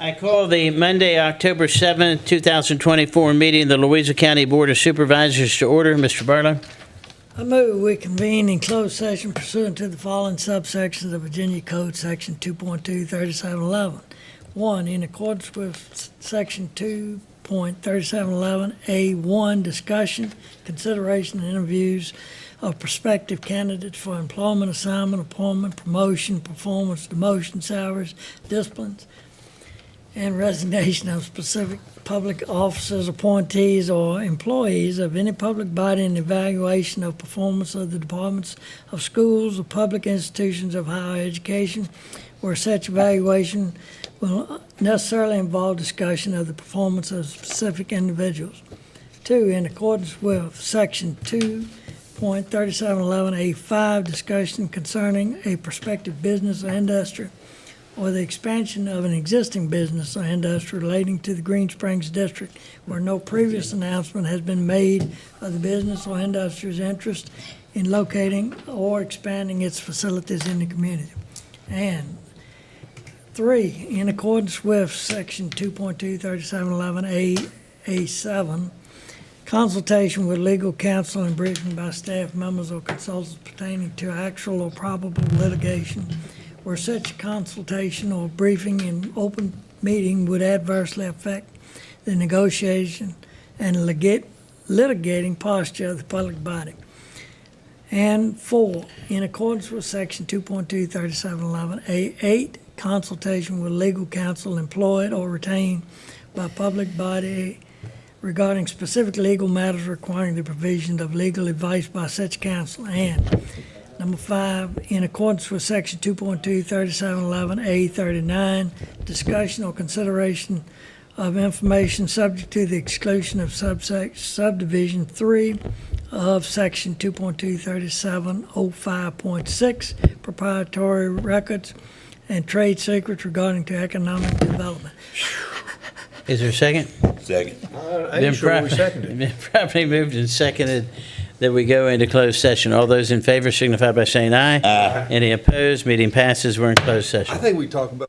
I call the Monday, October 7th, 2024 meeting of the Louisa County Board of Supervisors to order. Mr. Barlow? I move we convene in closed session pursuant to the following subsections of Virginia Code, Section 2.2, 3711. 1, in accordance with Section 2.3711A1, discussion, consideration, and interviews of prospective candidates for employment, assignment, appointment, promotion, performance, demotion, salaries, disciplines, and resignation of specific public officers, appointees, or employees of any public body and evaluation of performance of the departments of schools or public institutions of higher education, where such evaluation will necessarily involve discussion of the performance of specific individuals. 2, in accordance with Section 2.3711A5, discussion concerning a prospective business or industry or the expansion of an existing business or industry relating to the Green Springs District where no previous announcement has been made of the business or industry's interest in locating or expanding its facilities in the community. And 3, in accordance with Section 2.23711A7, consultation with legal counsel and briefing by staff members or consultants pertaining to actual or probable litigation where such consultation or briefing in open meeting would adversely affect the negotiation and litigating posture of the public body. And 4, in accordance with Section 2.23711A8, consultation with legal counsel employed or retained by public body regarding specific legal matters requiring the provision of legal advice by such counsel. And number 5, in accordance with Section 2.23711A39, discussion or consideration of information subject to the exclusion of subdivision 3 of Section 2.23705.6, proprietary records and trade secrets regarding to economic development. Is there a second? Second. Been properly moved and seconded that we go into closed session. All those in favor signify by saying aye. Aye. Any opposed? Meeting passes. We're in closed session. I think we talked about.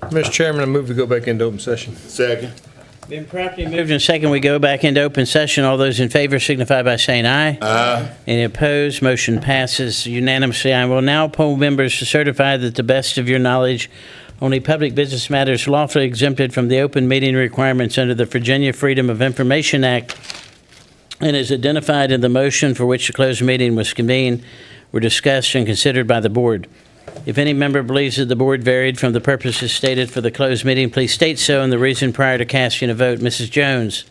Mr. Chairman, I move to go back into open session. Second. Been properly moved and second, we go back into open session. All those in favor signify by saying aye. Aye. Any opposed? Motion passes unanimously. I will now poll members to certify that to the best of your knowledge, only public business matters lawfully exempted from the open meeting requirements under the Virginia Freedom of Information Act and is identified in the motion for which the closed meeting was convened were discussed and considered by the board. If any member believes that the board varied from the purposes stated for the closed meeting, please state so and the reason prior to casting a vote. Mrs. Jones?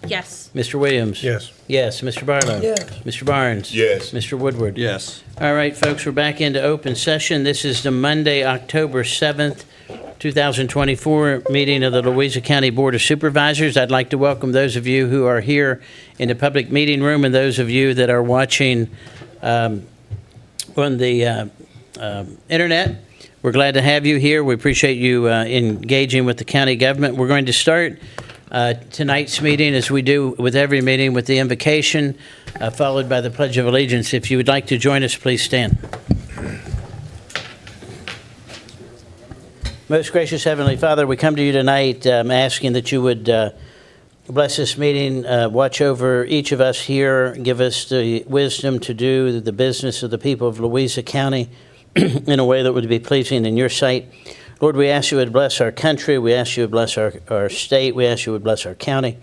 Yes. Mr. Williams? Yes. Yes. Mr. Barlow? Yes. Mr. Barnes? Yes. Mr. Woodward? Yes. All right, folks, we're back into open session. This is the Monday, October 7th, 2024 meeting of the Louisa County Board of Supervisors. I'd like to welcome those of you who are here in the public meeting room and those of you that are watching on the internet. We're glad to have you here. We appreciate you engaging with the county government. We're going to start tonight's meeting, as we do with every meeting, with the invocation, followed by the Pledge of Allegiance. If you would like to join us, please stand. Most gracious Heavenly Father, we come to you tonight asking that you would bless this meeting, watch over each of us here, give us the wisdom to do the business of the people of Louisa County in a way that would be pleasing in your sight. Lord, we ask you would bless our country. We ask you would bless our state. We ask you would bless our county.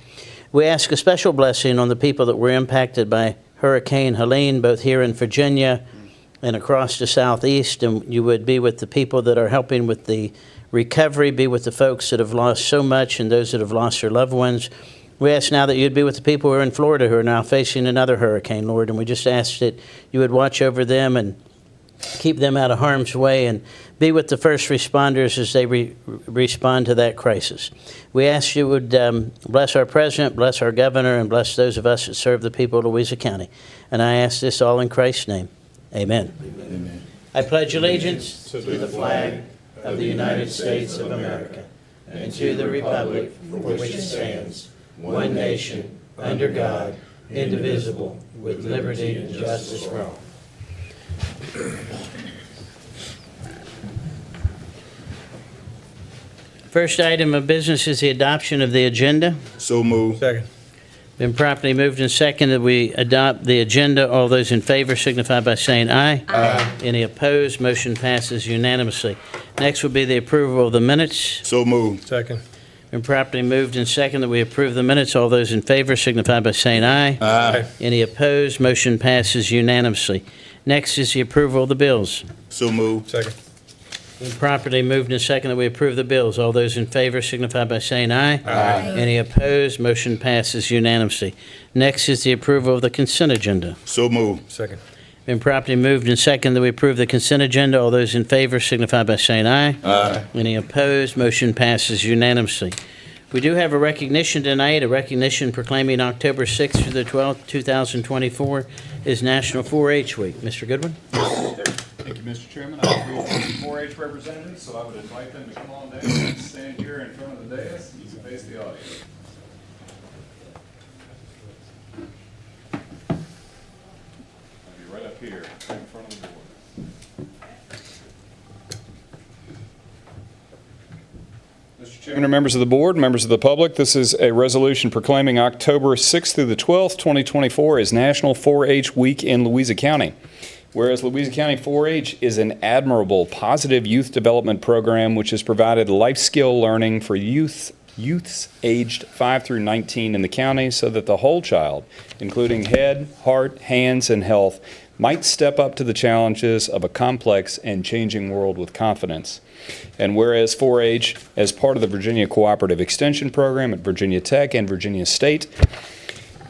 We ask a special blessing on the people that were impacted by Hurricane Helene, both here in Virginia and across the southeast. And you would be with the people that are helping with the recovery, be with the folks that have lost so much and those that have lost their loved ones. We ask now that you'd be with the people who are in Florida who are now facing another hurricane, Lord. And we just ask that you would watch over them and keep them out of harm's way, and be with the first responders as they respond to that crisis. We ask you would bless our president, bless our governor, and bless those of us that serve the people of Louisa County. And I ask this all in Christ's name. Amen. Amen. I pledge allegiance to the flag of the United States of America and to the republic for which it stands, one nation, under God, indivisible, with liberty and justice for all. First item of business is the adoption of the agenda. So moved. Second. Been properly moved and seconded that we adopt the agenda. All those in favor signify by saying aye. Aye. Any opposed? Motion passes unanimously. Next would be the approval of the minutes. So moved. Second. Been properly moved and seconded that we approve the minutes. All those in favor signify by saying aye. Aye. Any opposed? Motion passes unanimously. Next is the approval of the bills. So moved. Second. Been properly moved and seconded that we approve the bills. All those in favor signify by saying aye. Aye. Any opposed? Motion passes unanimously. Next is the approval of the consent agenda. So moved. Second. Been properly moved and seconded that we approve the consent agenda. All those in favor signify by saying aye. Aye. Any opposed? Motion passes unanimously. We do have a recognition tonight, a recognition proclaiming October 6th through the 12th, 2024 is National 4-H Week. Mr. Goodwin? Thank you, Mr. Chairman. I have 4-H representatives, so I would invite them to come on down and stand here in front of the dais. You can face the audience. I'll be right up here in front of the board. Mr. Chairman and members of the board, members of the public, this is a resolution proclaiming October 6th through the 12th, 2024 as National 4-H Week in Louisa County. Whereas Louisa County 4-H is an admirable, positive youth development program which has provided life skill learning for youths aged 5 through 19 in the county so that the whole child, including head, heart, hands, and health, might step up to the challenges of a complex and changing world with confidence. And whereas 4-H, as part of the Virginia Cooperative Extension Program at Virginia Tech and Virginia State,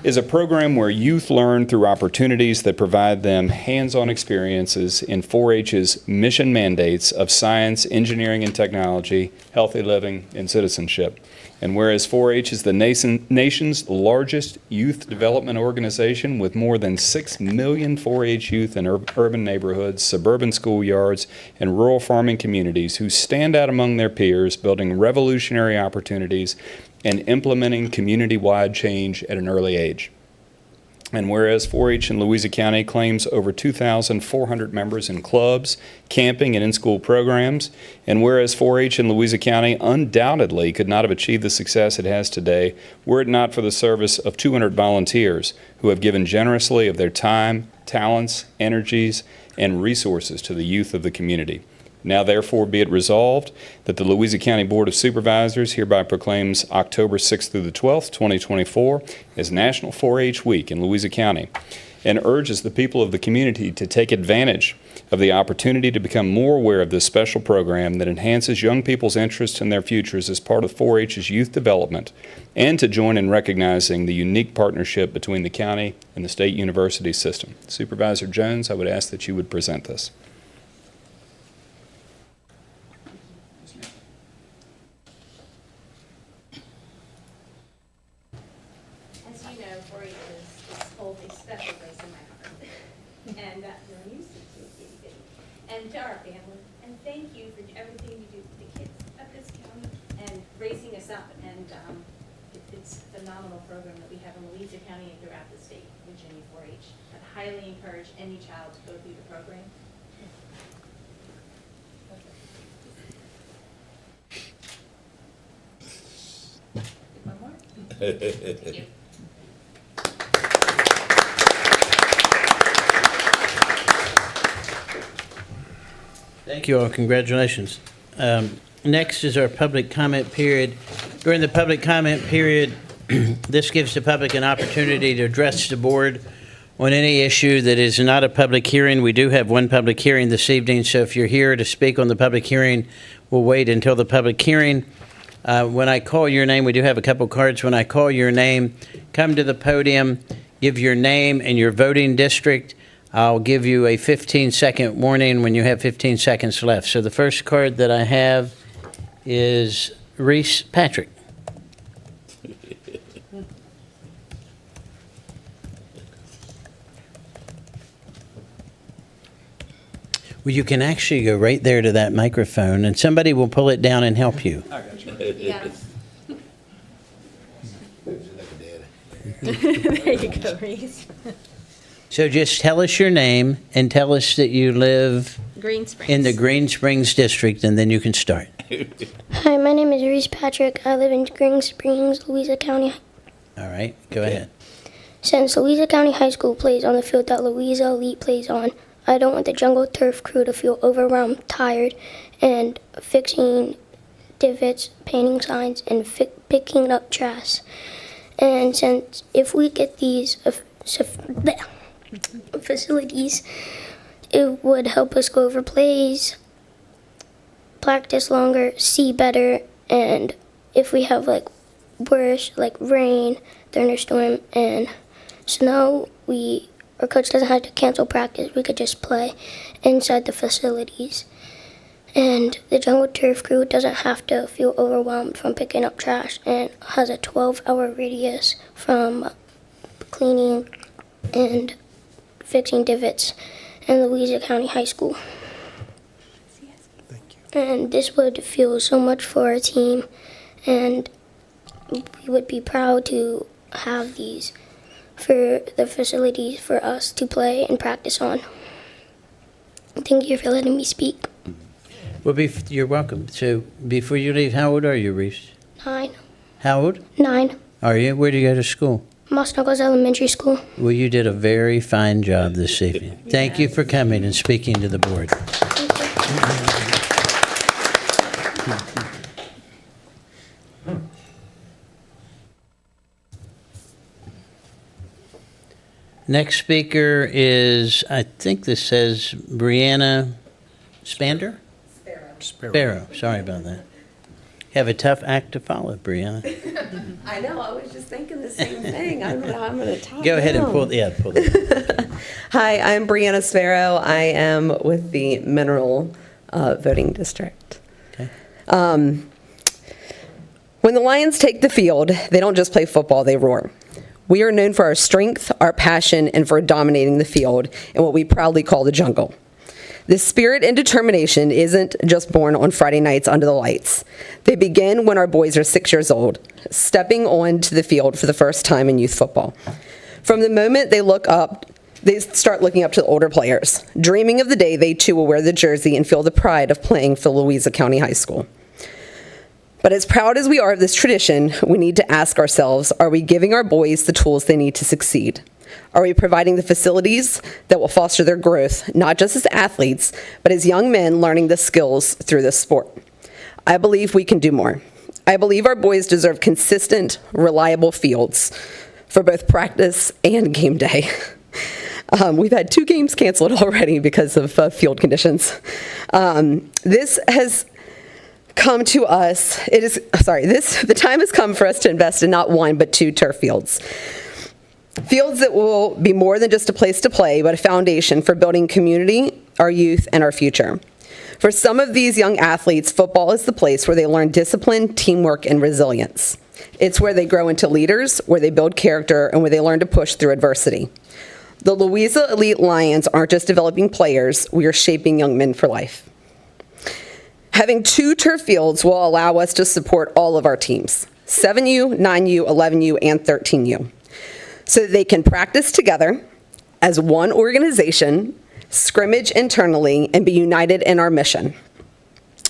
is a program where youth learn through opportunities that provide them hands-on experiences in 4-H's mission mandates of science, engineering and technology, healthy living, and citizenship. And whereas 4-H is the nation's largest youth development organization with more than 6 million 4-H youth in urban neighborhoods, suburban schoolyards, and rural farming communities who stand out among their peers, building revolutionary opportunities and implementing community-wide change at an early age. And whereas 4-H in Louisa County claims over 2,400 members in clubs, camping, and in-school programs, and whereas 4-H in Louisa County undoubtedly could not have achieved the success it has today were it not for the service of 200 volunteers who have given generously of their time, talents, energies, and resources to the youth of the community. Now therefore be it resolved that the Louisa County Board of Supervisors hereby proclaims October 6th through the 12th, 2024 as National 4-H Week in Louisa County, and urges the people of the community to take advantage of the opportunity to become more aware of this special program that enhances young people's interest in their futures as part of 4-H's youth development, and to join in recognizing the unique partnership between the county and the state university system. Supervisor Jones, I would ask that you would present this. As you know, 4-H holds a special place in my heart. And we're used to it, and to our family. And thank you for everything you do for the kids of this county and raising us up. And it's a phenomenal program that we have in Louisa County and throughout the state, Virginia 4-H. I'd highly encourage any child to go through the program. One more? Thank you. Thank you all. Congratulations. Next is our public comment period. During the public comment period, this gives the public an opportunity to address the board on any issue that is not a public hearing. We do have one public hearing this evening, so if you're here to speak on the public hearing, we'll wait until the public hearing. When I call your name, we do have a couple cards. When I call your name, come to the podium, give your name and your voting district. I'll give you a 15-second warning when you have 15 seconds left. So the first card that I have is Reese Patrick. Well, you can actually go right there to that microphone, and somebody will pull it down and help you. Yes. There you go, Reese. So just tell us your name and tell us that you live Green Springs. in the Green Springs district, and then you can start. Hi, my name is Reese Patrick. I live in Green Springs, Louisa County. All right, go ahead. Since Louisa County High School plays on the field that Louisa Elite plays on, I don't want the Jungle Turf crew to feel overwhelmed, tired, and fixing divots, painting signs, and picking up trash. And since if we get these facilities, it would help us go over plays, practice longer, see better, and if we have worse, like rain, thunderstorm, and snow, our coach doesn't have to cancel practice. We could just play inside the facilities. And the Jungle Turf crew doesn't have to feel overwhelmed from picking up trash and has a 12-hour radius from cleaning and fixing divots in Louisa County High School. And this would feel so much for our team, and we would be proud to have these for the facilities for us to play and practice on. Thank you for letting me speak. Well, you're welcome. So before you leave, how old are you, Reese? 9. How old 9. are you? Where do you go to school? Moss Knuckles Elementary School. Well, you did a very fine job this evening. Thank you for coming and speaking to the board. Next speaker is, I think this says Brianna Spander? Sparrow. Sorry about that. Have a tough act to follow, Brianna. I know, I was just thinking the same thing. I'm going to talk. Go ahead and now. pull it. Hi, I'm Brianna Sparrow. I am with the Mineral Voting District. Okay. When the Lions take the field, they don't just play football, they roar. We are known for our strength, our passion, and for dominating the field in what we proudly call the jungle. This spirit and determination isn't just born on Friday nights under the lights. They begin when our boys are 6 years old, stepping onto the field for the first time in youth football. From the moment they start looking up to the older players, dreaming of the day they too will wear the jersey and feel the pride of playing for Louisa County High School. But as proud as we are of this tradition, we need to ask ourselves, are we giving our boys the tools they need to succeed? Are we providing the facilities that will foster their growth, not just as athletes, but as young men learning the skills through this sport? I believe we can do more. I believe our boys deserve consistent, reliable fields for both practice and game day. We've had 2 games canceled already because of field conditions. This has come to us, the time has come for us to invest in not 1, but 2 turf fields. Fields that will be more than just a place to play, but a foundation for building community, our youth, and our future. For some of these young athletes, football is the place where they learn discipline, teamwork, and resilience. It's where they grow into leaders, where they build character, and where they learn to push through adversity. The Louisa Elite Lions aren't just developing players, we are shaping young men for life. Having 2 turf fields will allow us to support all of our teams, 7U, 9U, 11U, and 13U, so that they can practice together as one organization, scrimmage internally, and be united in our mission.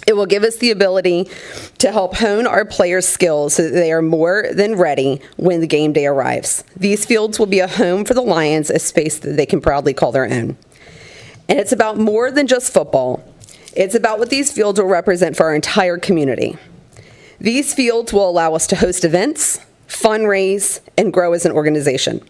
It will give us the ability to help hone our players' skills so that they are more than ready when the game day arrives. These fields will be a home for the Lions, a space that they can proudly call their own. And it's about more than just football. It's about what these fields will represent for our entire community. These fields will allow us to host events, fundraise, and grow as an organization.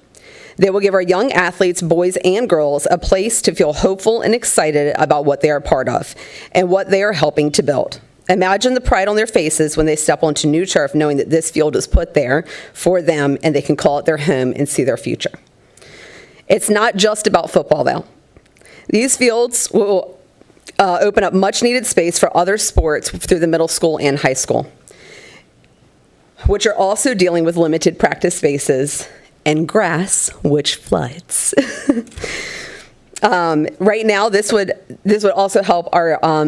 They will give our young athletes, boys and girls, a place to feel hopeful and excited about what they are part of and what they are helping to build. Imagine the pride on their faces when they step onto new turf, knowing that this field was put there for them and they can call it their home and see their future. It's not just about football, though. These fields will open up much needed space for other sports through the middle school and high school, which are also dealing with limited practice spaces and grass, which floods. Right now, this would also help our our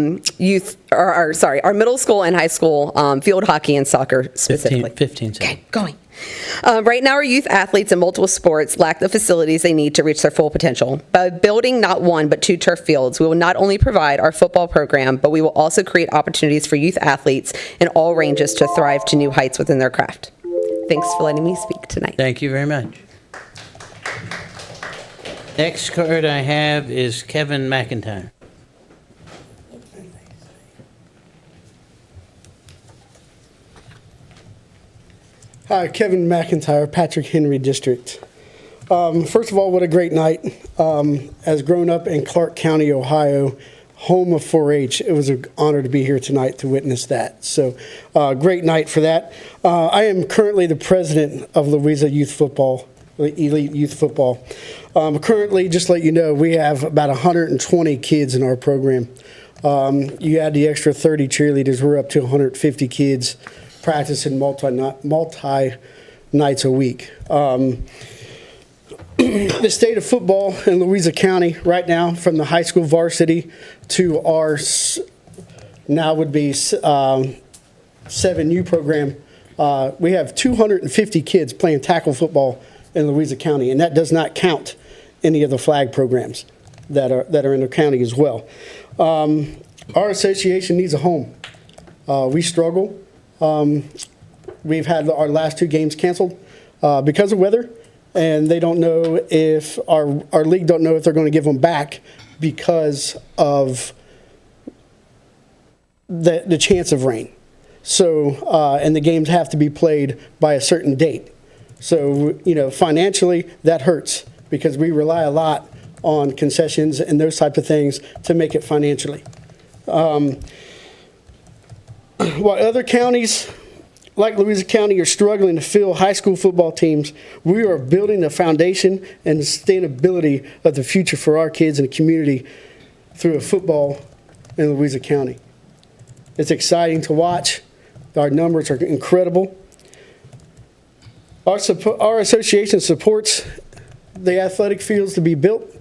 middle school and high school field hockey and soccer specifically. 15 seconds. Okay, going. Right now, our youth athletes in multiple sports lack the facilities they need to reach their full potential. By building not 1, but 2 turf fields, we will not only provide our football program, but we will also create opportunities for youth athletes in all ranges to thrive to new heights within their craft. Thanks for letting me speak tonight. Thank you very much. Next card I have is Kevin McIntyre. Hi, Kevin McIntyre, Patrick Henry District. First of all, what a great night. As grown up in Clark County, Ohio, home of 4-H, it was an honor to be here tonight to witness that. So, great night for that. I am currently the president of Louisa Youth Football, Elite Youth Football. Currently, just to let you know, we have about 120 kids in our program. You add the extra 30 cheerleaders, we're up to 150 kids practicing multi nights a week. The state of football in Louisa County right now, from the high school varsity to our now would be 7U program, we have 250 kids playing tackle football in Louisa County, and that does not count any of the flag programs that are in the county as well. Our association needs a home. We struggle. We've had our last 2 games canceled because of weather, and they don't know if our league don't know if they're going to give them back because of the chance of rain. So, and the games have to be played by a certain date. So, financially, that hurts because we rely a lot on concessions and those type of things to make it financially. While other counties like Louisa County are struggling to fill high school football teams, we are building the foundation and the sustainability of the future for our kids and the community through a football in Louisa County. It's exciting to watch. Our numbers are incredible. Our association supports the athletic fields to be built,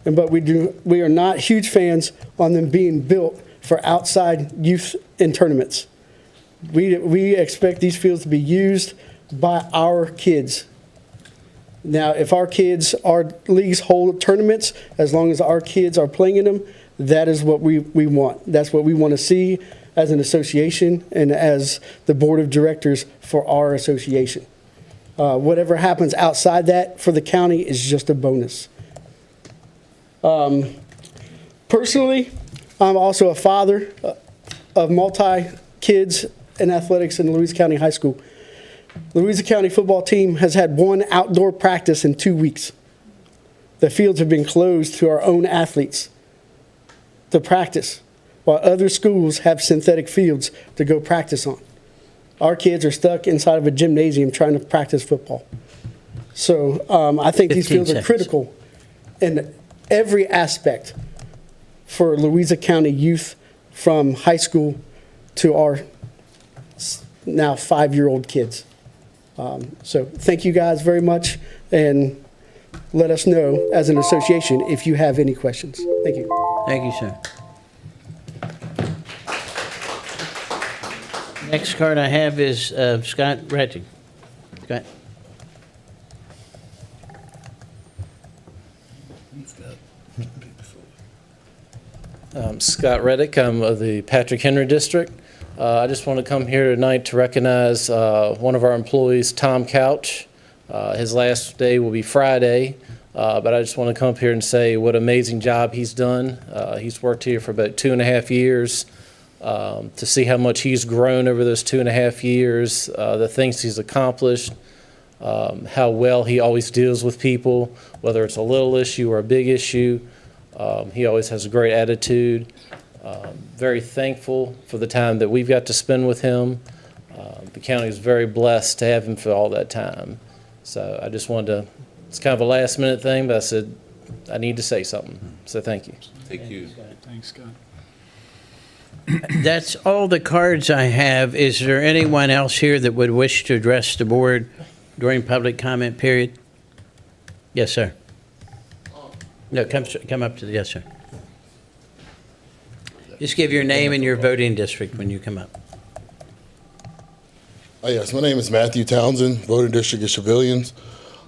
but we are not huge fans on them being built for outside youth and tournaments. We expect these fields to be used by our kids. Now, if our leagues hold tournaments, as long as our kids are playing in them, that is what we want. That's what we want to see as an association and as the board of directors for our association. Whatever happens outside that for the county is just a bonus. Personally, I'm also a father of multi-kids in athletics in Louisa County High School. Louisa County football team has had one outdoor practice in 2 weeks. The fields have been closed to our own athletes to practice, while other schools have synthetic fields to go practice on. Our kids are stuck inside of a gymnasium trying to practice football. So I think these 15 fields are seconds. critical in every aspect for Louisa County youth, from high school to our now 5-year-old kids. So thank you guys very much, and let us know as an association if you have any questions. Thank you. Thank you, sir. Next card I have is Scott Rettig. Scott? Scott Reddick. I'm of the Patrick Henry District. I just want to come here tonight to recognize one of our employees, Tom Couch. His last day will be Friday, but I just want to come up here and say what an amazing job he's done. He's worked here for about 2.5 years. To see how much he's grown over those 2.5 years, the things he's accomplished, how well he always deals with people, whether it's a little issue or a big issue. He always has a great attitude. Very thankful for the time that we've got to spend with him. The county is very blessed to have him for all that time. So I just wanted to, it's kind of a last minute thing, but I said I need to say something. So thank you. Thank you. Thanks, Scott. That's all the cards I have. Is there anyone else here that would wish to address the board during public comment period? Yes, sir. No, come up to the, yes, sir. Just give your name and your voting district when you come up. Yes, my name is Matthew Townsend, voting district of Civilians.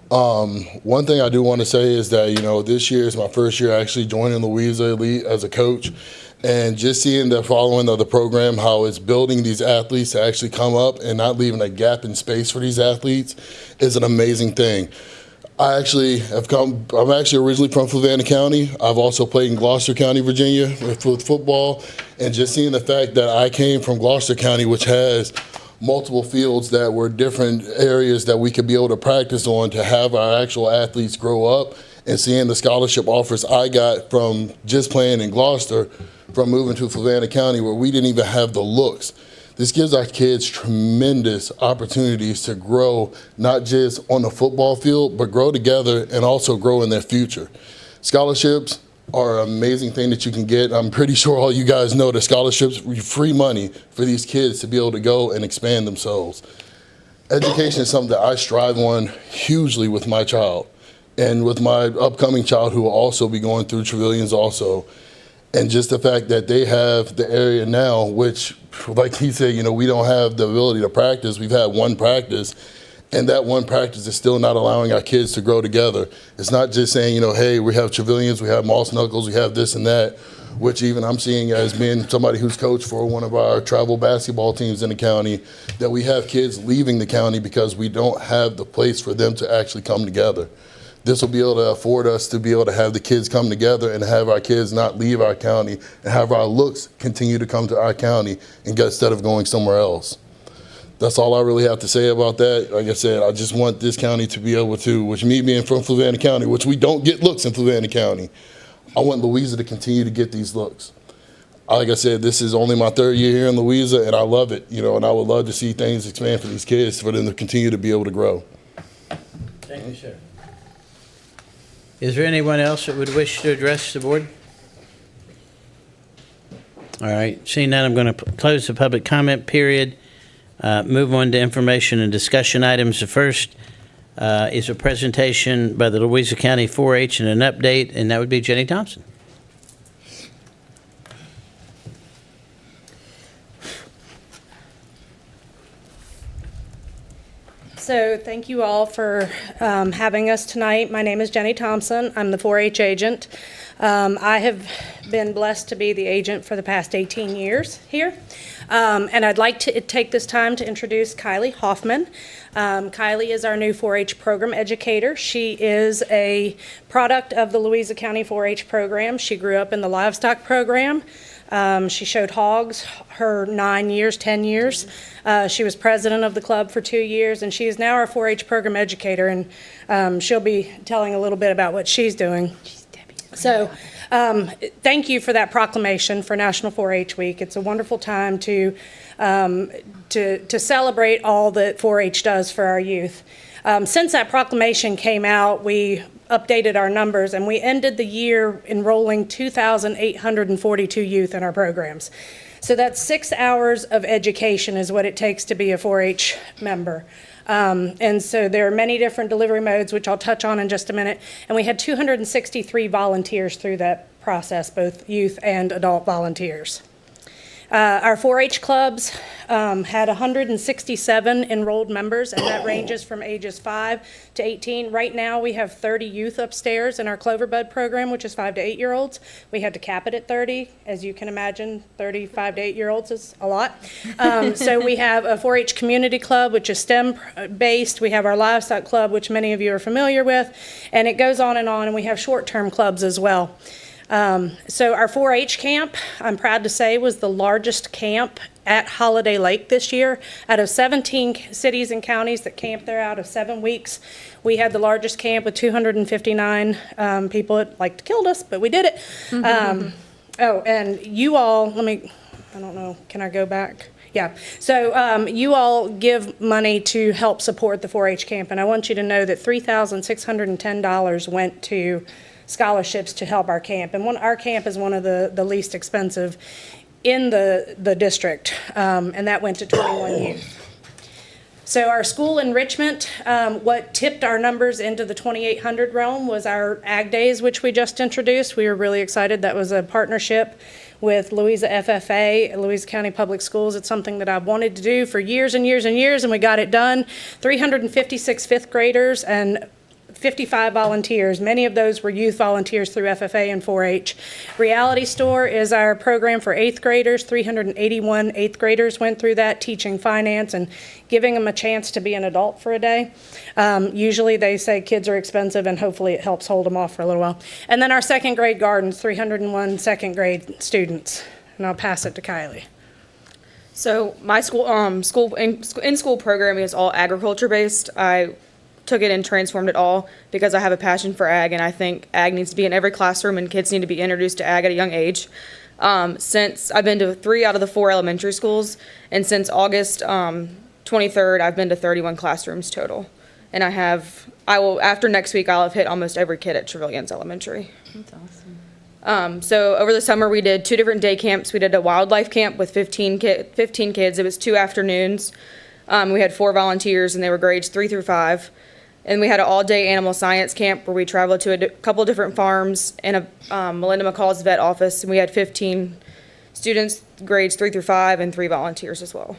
One thing I do want to say is that, this year is my first year actually joining Louisa Elite as a coach. And just seeing the following of the program, how it's building these athletes to actually come up and not leaving a gap in space for these athletes is an amazing thing. I'm actually originally from Fluvanna County. I've also played in Gloucester County, Virginia with football. And just seeing the fact that I came from Gloucester County, which has multiple fields that were different areas that we could be able to practice on to have our actual athletes grow up, and seeing the scholarship offers I got from just playing in Gloucester, from moving to Fluvanna County where we didn't even have the looks. This gives our kids tremendous opportunities to grow, not just on the football field, but grow together and also grow in their future. Scholarships are an amazing thing that you can get. I'm pretty sure all you guys know that scholarships are free money for these kids to be able to go and expand themselves. Education is something that I strive on hugely with my child and with my upcoming child, who will also be going through Trevilians also. And just the fact that they have the area now, which, like he said, we don't have the ability to practice. We've had one practice, and that one practice is still not allowing our kids to grow together. It's not just saying, hey, we have Trevilians, we have Moss Knuckles, we have this and that, which even I'm seeing as being somebody who's coached for one of our travel basketball teams in the county, that we have kids leaving the county because we don't have the place for them to actually come together. This will be able to afford us to be able to have the kids come together and have our kids not leave our county and have our looks continue to come to our county instead of going somewhere else. That's all I really have to say about that. Like I said, I just want this county to be able to, which me being from Fluvanna County, which we don't get looks in Fluvanna County, I want Louisa to continue to get these looks. Like I said, this is only my 3rd year here in Louisa, and I love it, and I would love to see things expand for these kids, for them to continue to be able to grow. Thank you, sir. Is there anyone else that would wish to address the board? All right, seeing that, I'm going to close the public comment period, move on to information and discussion items. The first is a presentation by the Louisa County 4-H and an update, and that would be Jenny Thompson. So thank you all for having us tonight. My name is Jenny Thompson. I'm the 4-H agent. I have been blessed to be the agent for the past 18 years here. And I'd like to take this time to introduce Kylie Hoffman. Kylie is our new 4-H program educator. She is a product of the Louisa County 4-H program. She grew up in the livestock program. She showed hogs her 9 years, 10 years. She was president of the club for 2 years, and she is now our 4-H program educator, and she'll be telling a little bit about what she's doing. So thank you for that proclamation for National 4-H Week. It's a wonderful time to celebrate all that 4-H does for our youth. Since that proclamation came out, we updated our numbers, and we ended the year enrolling 2,842 youth in our programs. So that's 6 hours of education is what it takes to be a 4-H member. And so there are many different delivery modes, which I'll touch on in just a minute. And we had 263 volunteers through that process, both youth and adult volunteers. Our 4-H clubs had 167 enrolled members, and that ranges from ages 5 to 18. Right now, we have 30 youth upstairs in our Cloverbud program, which is 5 to 8-year-olds. We had to cap it at 30. As you can imagine, 35 to 8-year-olds is a lot. So we have a 4-H community club, which is STEM-based. We have our livestock club, which many of you are familiar with, and it goes on, and we have short-term clubs as well. So our 4-H camp, I'm proud to say, was the largest camp at Holiday Lake this year. Out of 17 cities and counties that camped there out of 7 weeks, we had the largest camp with 259 people. It like killed us, but we did it. Oh, and you all, I don't know, can I go back? Yeah, so you all give money to help support the 4-H camp, and I want you to know that $3,610 went to scholarships to help our camp. And our camp is one of the least expensive in the district, and that went to 21 youth. So our school enrichment, what tipped our numbers into the 2,800 realm was our Ag Days, which we just introduced. We were really excited. That was a partnership with Louisa FFA, Louisa County Public Schools. It's something that I've wanted to do for years and years and years, and we got it done. 356 fifth graders and 55 volunteers. Many of those were youth volunteers through FFA and 4-H. Reality Store is our program for 8th graders. 381 8th graders went through that, teaching finance and giving them a chance to be an adult for a day. Usually they say kids are expensive, and hopefully it helps hold them off for a little while. And then our 2nd grade gardens, 301 2nd grade students. And I'll pass it to Kylie. So my school in-school program is all agriculture based. I took it and transformed it all because I have a passion for ag, and I think ag needs to be in every classroom, and kids need to be introduced to ag at a young age. Since I've been to 3 out of the 4 elementary schools, and since August 23rd, I've been to 31 classrooms total. And after next week, I'll have hit almost every kid at Trevilians Elementary. That's awesome. So over the summer, we did 2 different day camps. We did a wildlife camp with 15 kids. It was 2 afternoons. We had 4 volunteers, and they were grades 3 through 5. And we had an all-day animal science camp where we traveled to a couple different farms and Melinda McCall's vet office, and we had 15 students, grades 3 through 5, and 3 volunteers as well.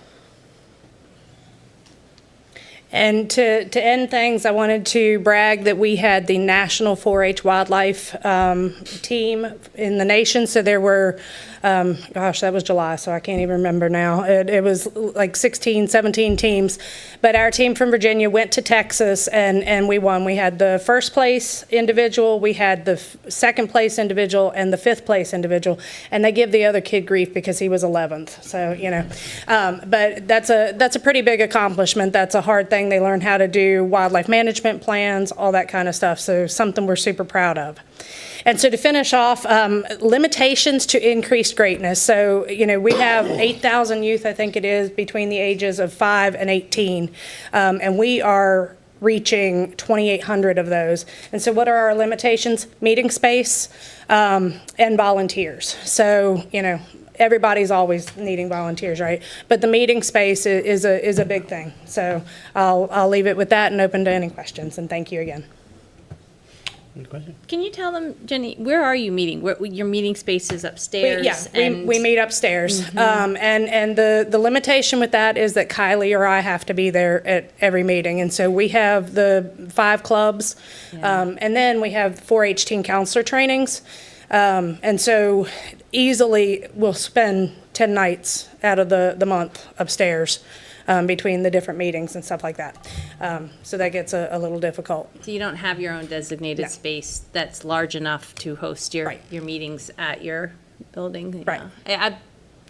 And to end things, I wanted to brag that we had the National 4-H Wildlife team in the nation. So there were, that was July, so I can't even remember now. It was like 16, 17 teams. But our team from Virginia went to Texas, and we won. We had the 1st place individual, we had the 2nd place individual, and the 5th place individual. And they give the other kid grief because he was 11th. So, but that's a pretty big accomplishment. That's a hard thing. They learn how to do wildlife management plans, all that kind of stuff. So something we're super proud of. And so to finish off, limitations to increased greatness. So, we have 8,000 youth, I think it is, between the ages of 5 and 18. And we are reaching 2,800 of those. And so what are our limitations? Meeting space and volunteers. So, everybody's always needing volunteers, right? But the meeting space is a big thing. So I'll leave it with that and open to any questions. And thank you again. Can you tell them, Jenny, where are you meeting? Where, your meeting space is upstairs? We meet upstairs. And the limitation with that is that Kylie or I have to be there at every meeting. And so we have the 5 clubs, and then we have 4-H teen counselor trainings. And so easily we'll spend 10 nights out of the month upstairs. Between the different meetings and stuff like that. So that gets a little difficult. So you don't have your own designated No. space that's large enough to host your, Right. your meetings at your building? Right.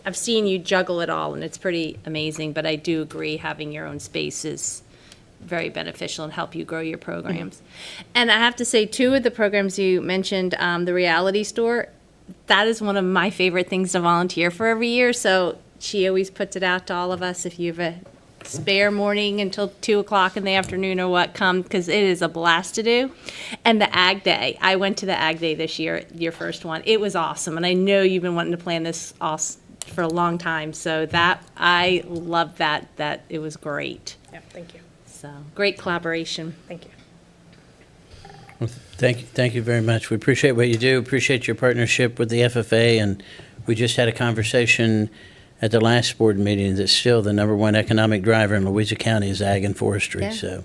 I've seen you juggle it all, and it's pretty amazing, but I do agree having your own space is very beneficial and help you grow your programs. And I have to say, 2 of the programs you mentioned, the reality store, that is one of my favorite things to volunteer for every year. So she always puts it out to all of us, if you have a spare morning until 2 o'clock in the afternoon or what, come, because it is a blast to do. And the Ag Day, I went to the Ag Day this year, your first one. It was awesome, and I know you've been wanting to plan this for a long time. So that, I loved that it was great. Yeah, thank you. So, great collaboration. Thank you. Well, thank you very much. We appreciate what you do, appreciate your partnership with the FFA, and we just had a conversation at the last board meeting that still the #1 economic driver in Louisa County is ag and forestry. Yeah. So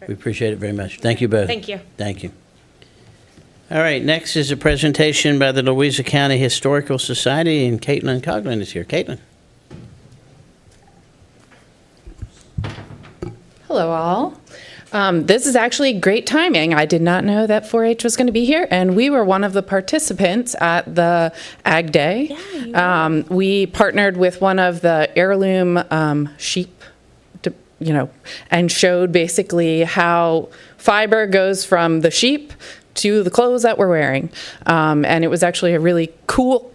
we appreciate it very much. Thank you both. Thank you. Thank you. All right, next is a presentation by the Louisa County Historical Society, and Caitlin Coughlin is here. Caitlin. Hello, all. This is actually great timing. I did not know that 4-H was going to be here, and we were one of the participants at the Ag Day. We partnered with one of the heirloom sheep, and showed basically how fiber goes from the sheep to the clothes that we're wearing. And it was actually a really cool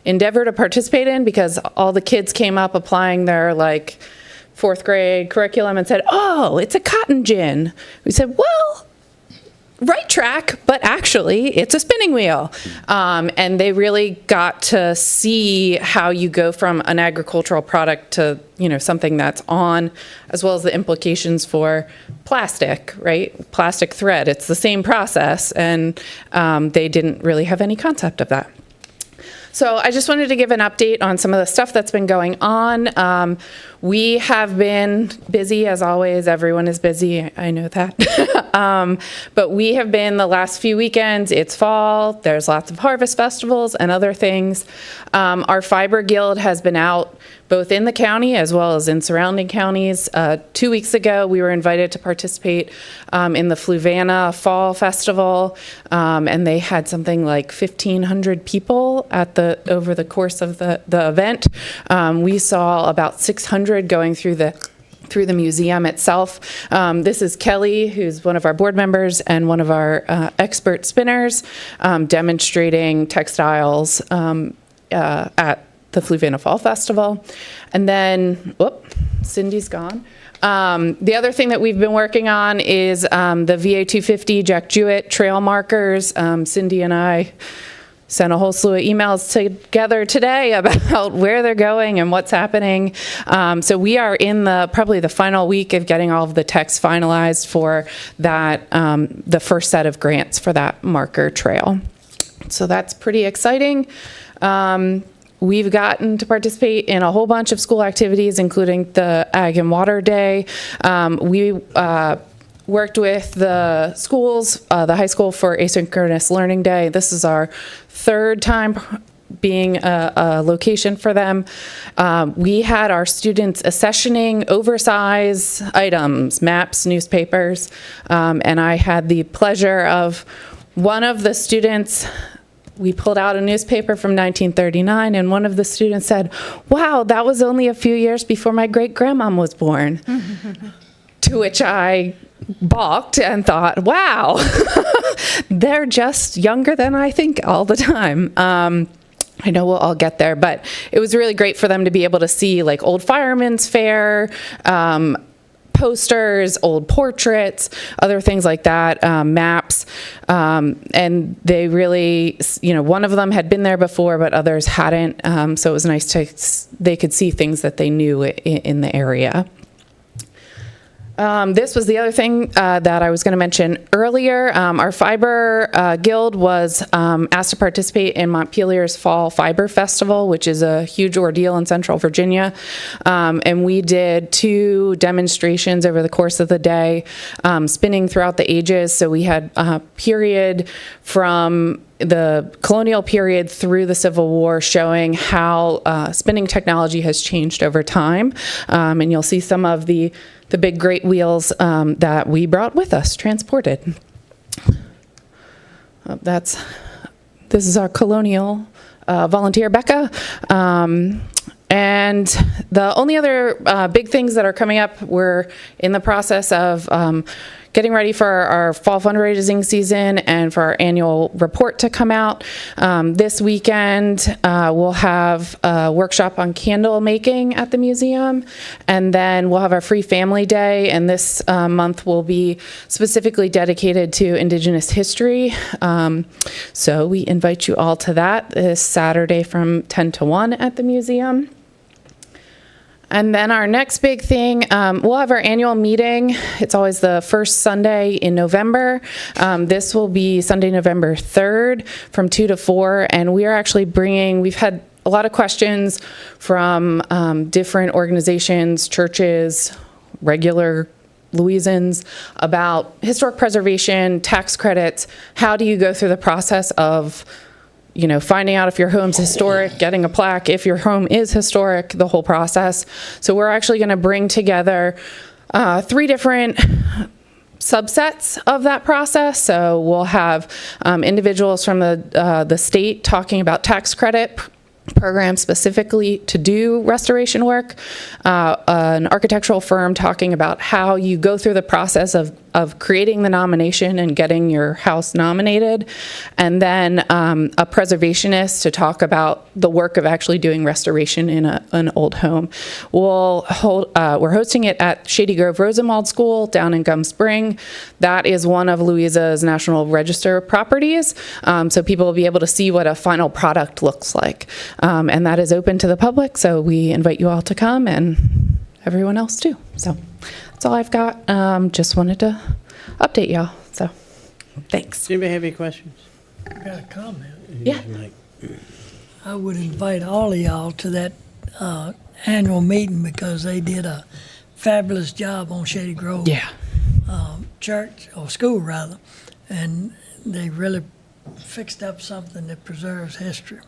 endeavor to participate in, because all the kids came up applying their 4th grade curriculum and said, "Oh, it's a cotton gin." We said, "Well, right track, but actually it's a spinning wheel." And they really got to see how you go from an agricultural product to, something that's on, as well as the implications for plastic, right? Plastic thread. It's the same process, and they didn't really have any concept of that. So I just wanted to give an update on some of the stuff that's been going on. We have been busy, as always. Everyone is busy. I know that. But we have been the last few weekends. It's fall. There's lots of harvest festivals and other things. Our Fiber Guild has been out both in the county as well as in surrounding counties. 2 weeks ago, we were invited to participate in the Fluvanna Fall Festival, and they had something like 1,500 people over the course of the event. We saw about 600 going through the museum itself. This is Kelly, who's one of our board members and one of our expert spinners, demonstrating textiles at the Fluvanna Fall Festival. And then, Cindy's gone. The other thing that we've been working on is the VA 250 Jack Jewett trail markers. Cindy and I sent a whole slew of emails together today about where they're going and what's happening. So we are in probably the final week of getting all of the text finalized for that, the first set of grants for that marker trail. So that's pretty exciting. We've gotten to participate in a whole bunch of school activities, including the Ag and Water Day. We worked with the schools, the high school, for Asynchronous Learning Day. This is our 3rd time being a location for them. We had our students accessioning oversized items, maps, newspapers, and I had the pleasure of one of the students. We pulled out a newspaper from 1939, and one of the students said, "Wow, that was only a few years before my great-grandmom was born." To which I balked and thought, wow, they're just younger than I think all the time. I know we'll all get there, but it was really great for them to be able to see old firemen's fair, posters, old portraits, other things like that, maps, and they really, one of them had been there before, but others hadn't, so it was nice they could see things that they knew in the area. This was the other thing that I was going to mention earlier. Our Fiber Guild was asked to participate in Montpelier's Fall Fiber Festival, which is a huge ordeal in Central Virginia. And we did 2 demonstrations over the course of the day, spinning throughout the ages. So we had a period from the colonial period through the Civil War, showing how spinning technology has changed over time. And you'll see some of the big great wheels that we brought with us, transported. This is our colonial volunteer, Becca. And the only other big things that are coming up, we're in the process of getting ready for our fall fundraising season and for our annual report to come out. This weekend, we'll have a workshop on candle making at the museum, and then we'll have our free family day, and this month will be specifically dedicated to Indigenous history. So we invite you all to that this Saturday from 10 to 1 at the museum. And then our next big thing, we'll have our annual meeting. It's always the first Sunday in November. This will be Sunday, November 3rd from 2 to 4. And we are actually we've had a lot of questions from different organizations, churches, regular Louisans about historic preservation, tax credits. How do you go through the process of finding out if your home's historic, getting a plaque, if your home is historic, the whole process. So we're actually going to bring together 3 different subsets of that process. So we'll have individuals from the state talking about tax credit program specifically to do restoration work, an architectural firm talking about how you go through the process of creating the nomination and getting your house nominated, and then a preservationist to talk about the work of actually doing restoration in an old home. We're hosting it at Shady Grove Rosenwald School down in Gum Spring. That is one of Louisa's National Register properties, so people will be able to see what a final product looks like. And that is open to the public, so we invite you all to come and everyone else too. So that's all I've got. Just wanted to update y'all. So thanks. Does anybody have any questions? I got a comment. Yeah. I would invite all of y'all to that annual meeting because they did a fabulous job on Shady Grove. Yeah. Church, or school rather, and they really fixed up something that preserves history.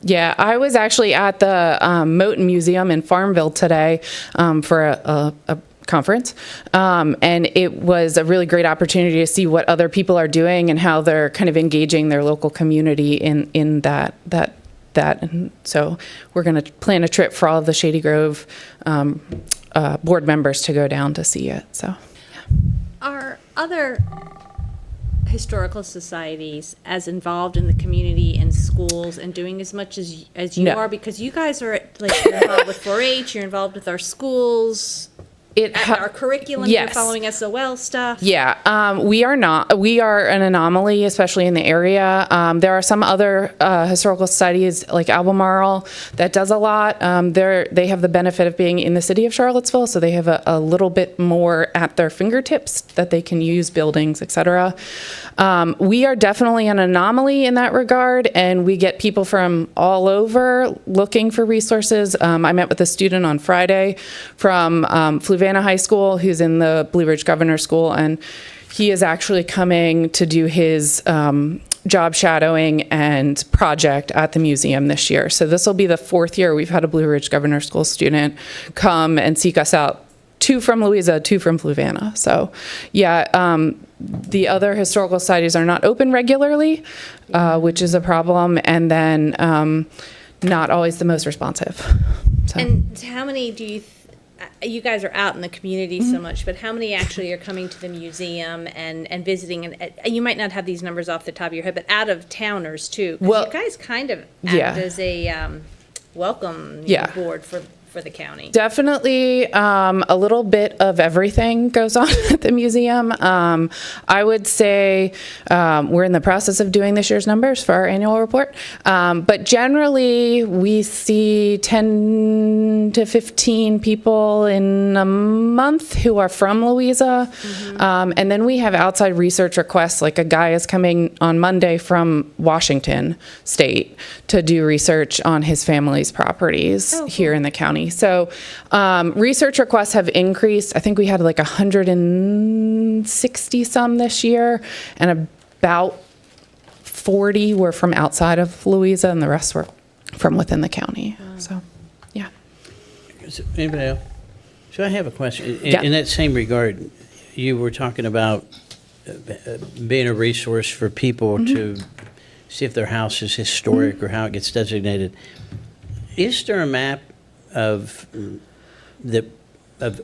Yeah, I was actually at the Moton Museum in Farmville today for a conference, and it was a really great opportunity to see what other people are doing and how they're kind of engaging their local community in that. And so we're going to plan a trip for all of the Shady Grove board members to go down to see it. So, Are other historical societies as involved in the community and schools and doing as much as you No. are? Because you guys are you're involved with 4-H, you're involved with our schools, our curriculum, Yes. you're following SOL stuff. Yeah, we are not. We are an anomaly, especially in the area. There are some other historical societies like Albemarle that does a lot. They have the benefit of being in the city of Charlottesville, so they have a little bit more at their fingertips that they can use, buildings, etc. We are definitely an anomaly in that regard, and we get people from all over looking for resources. I met with a student on Friday from Fluvanna High School who's in the Blue Ridge Governor School, and he is actually coming to do his job shadowing and project at the museum this year. So this will be the 4th year we've had a Blue Ridge Governor School student come and seek us out. 2 from Louisa, 2 from Fluvanna. So yeah, the other historical societies are not open regularly, which is a problem, and then not always the most responsive. So. And how many do you guys are out in the community so much, but how many actually are coming to the museum and visiting? And you might not have these numbers off the top of your head, but out of towners too. 'Cause Well, you guys kind of act yeah. as a welcome Yeah. board for for the county? Definitely a little bit of everything goes on at the museum. I would say we're in the process of doing this year's numbers for our annual report. But generally, we see 10 to 15 people in a month who are from Louisa. And then we have outside research requests, like a guy is coming on Monday from Washington State to do research on his family's properties here in the county. So research requests have increased. I think we had like 160 some this year, and about 40 were from outside of Louisa, and the rest were from within the county. So, yeah. Anybody else? So I have a question. Yeah. In that same regard, you were talking about being a resource for people to see if their house is historic or how it gets designated. Is there a map of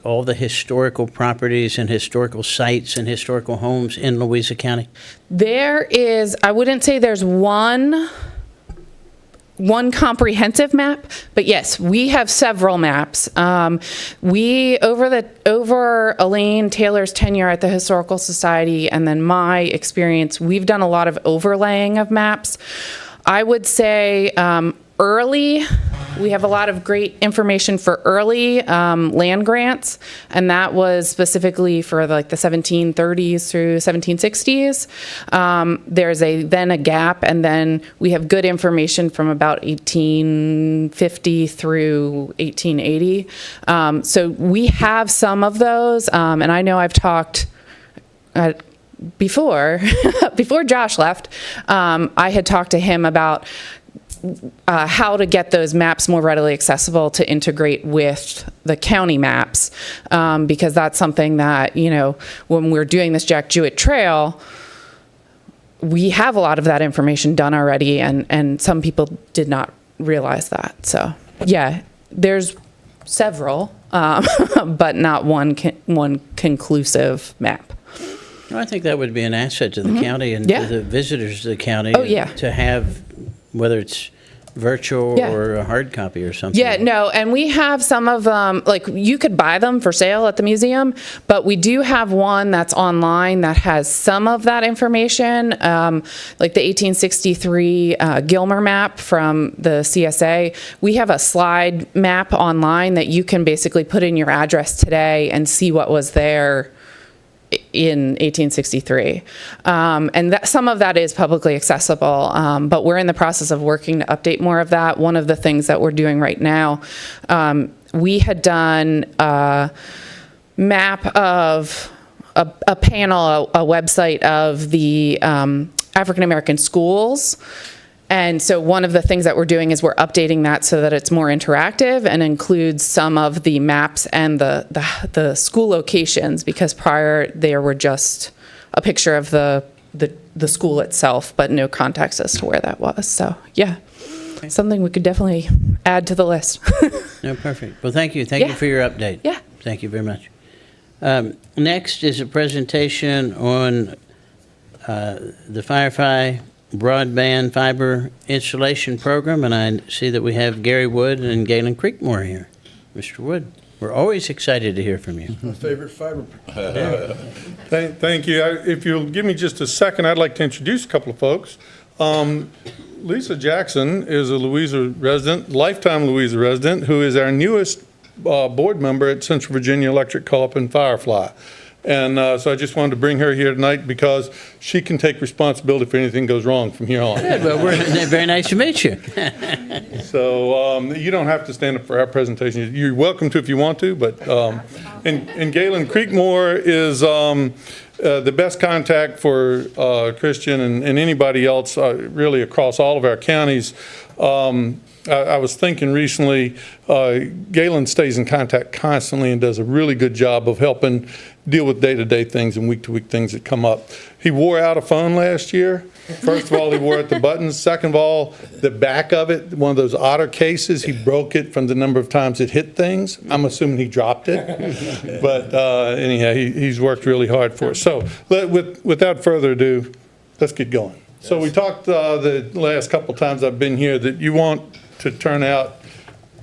all the historical properties and historical sites and historical homes in Louisa County? There is, I wouldn't say there's one comprehensive map, but yes, we have several maps. Over Elaine Taylor's tenure at the Historical Society and then my experience, we've done a lot of overlaying of maps. I would say early, we have a lot of great information for early land grants, and that was specifically for like the 1730s through 1760s. There's then a gap, and then we have good information from about 1850 through 1880. So we have some of those, and I know I've talked before Josh left, I had talked to him about how to get those maps more readily accessible to integrate with the county maps, because that's something that, when we're doing this Jack Jewett Trail, we have a lot of that information done already, and some people did not realize that. So, yeah, there's several, but not one conclusive map. Well, I think that would be an asset to the county and Yeah. to the visitors to the county. Oh, yeah. To have, whether it's virtual Yeah. or a hard copy or something. Yeah, no, and we have some of them, like you could buy them for sale at the museum, but we do have one that's online that has some of that information, like the 1863 Gilmer map from the CSA. We have a slide map online that you can basically put in your address today and see what was there in 1863. And some of that is publicly accessible, but we're in the process of working to update more of that. One of the things that we're doing right now, we had done a map of a panel, a website of the African-American schools. And so one of the things that we're doing is we're updating that so that it's more interactive and includes some of the maps and the school locations, because prior there were just a picture of the school itself, but no context as to where that was. So yeah, something we could definitely add to the list. No, perfect. Well, thank you. Thank you Yeah. for your update. Yeah. Thank you very much. Next is a presentation on the Firefly broadband fiber installation program, and I see that we have Gary Wood and Galen Creekmore here. Mr. Wood, we're always excited to hear from you. My favorite fiber. Thank you. If you'll give me just a second, I'd like to introduce a couple of folks. Lisa Jackson is a Louisa resident, lifetime Louisa resident, who is our newest board member at Central Virginia Electric Co-op and Firefly. And so I just wanted to bring her here tonight because she can take responsibility if anything goes wrong from here on. Good. Well, very nice to meet you. So you don't have to stand up for our presentation. You're welcome to if you want to, but and Galen Creekmore is the best contact for Christian and anybody else really across all of our counties. I was thinking recently, Galen stays in contact constantly and does a really good job of helping deal with day-to-day things and week-to-week things that come up. He wore out a phone last year. First of all, he wore out the buttons. Second of all, the back of it, one of those Otter cases, he broke it from the number of times it hit things. I'm assuming he dropped it. But anyhow, he's worked really hard for us. So without further ado, let's get going. So we talked the last couple times I've been here that you want to turn out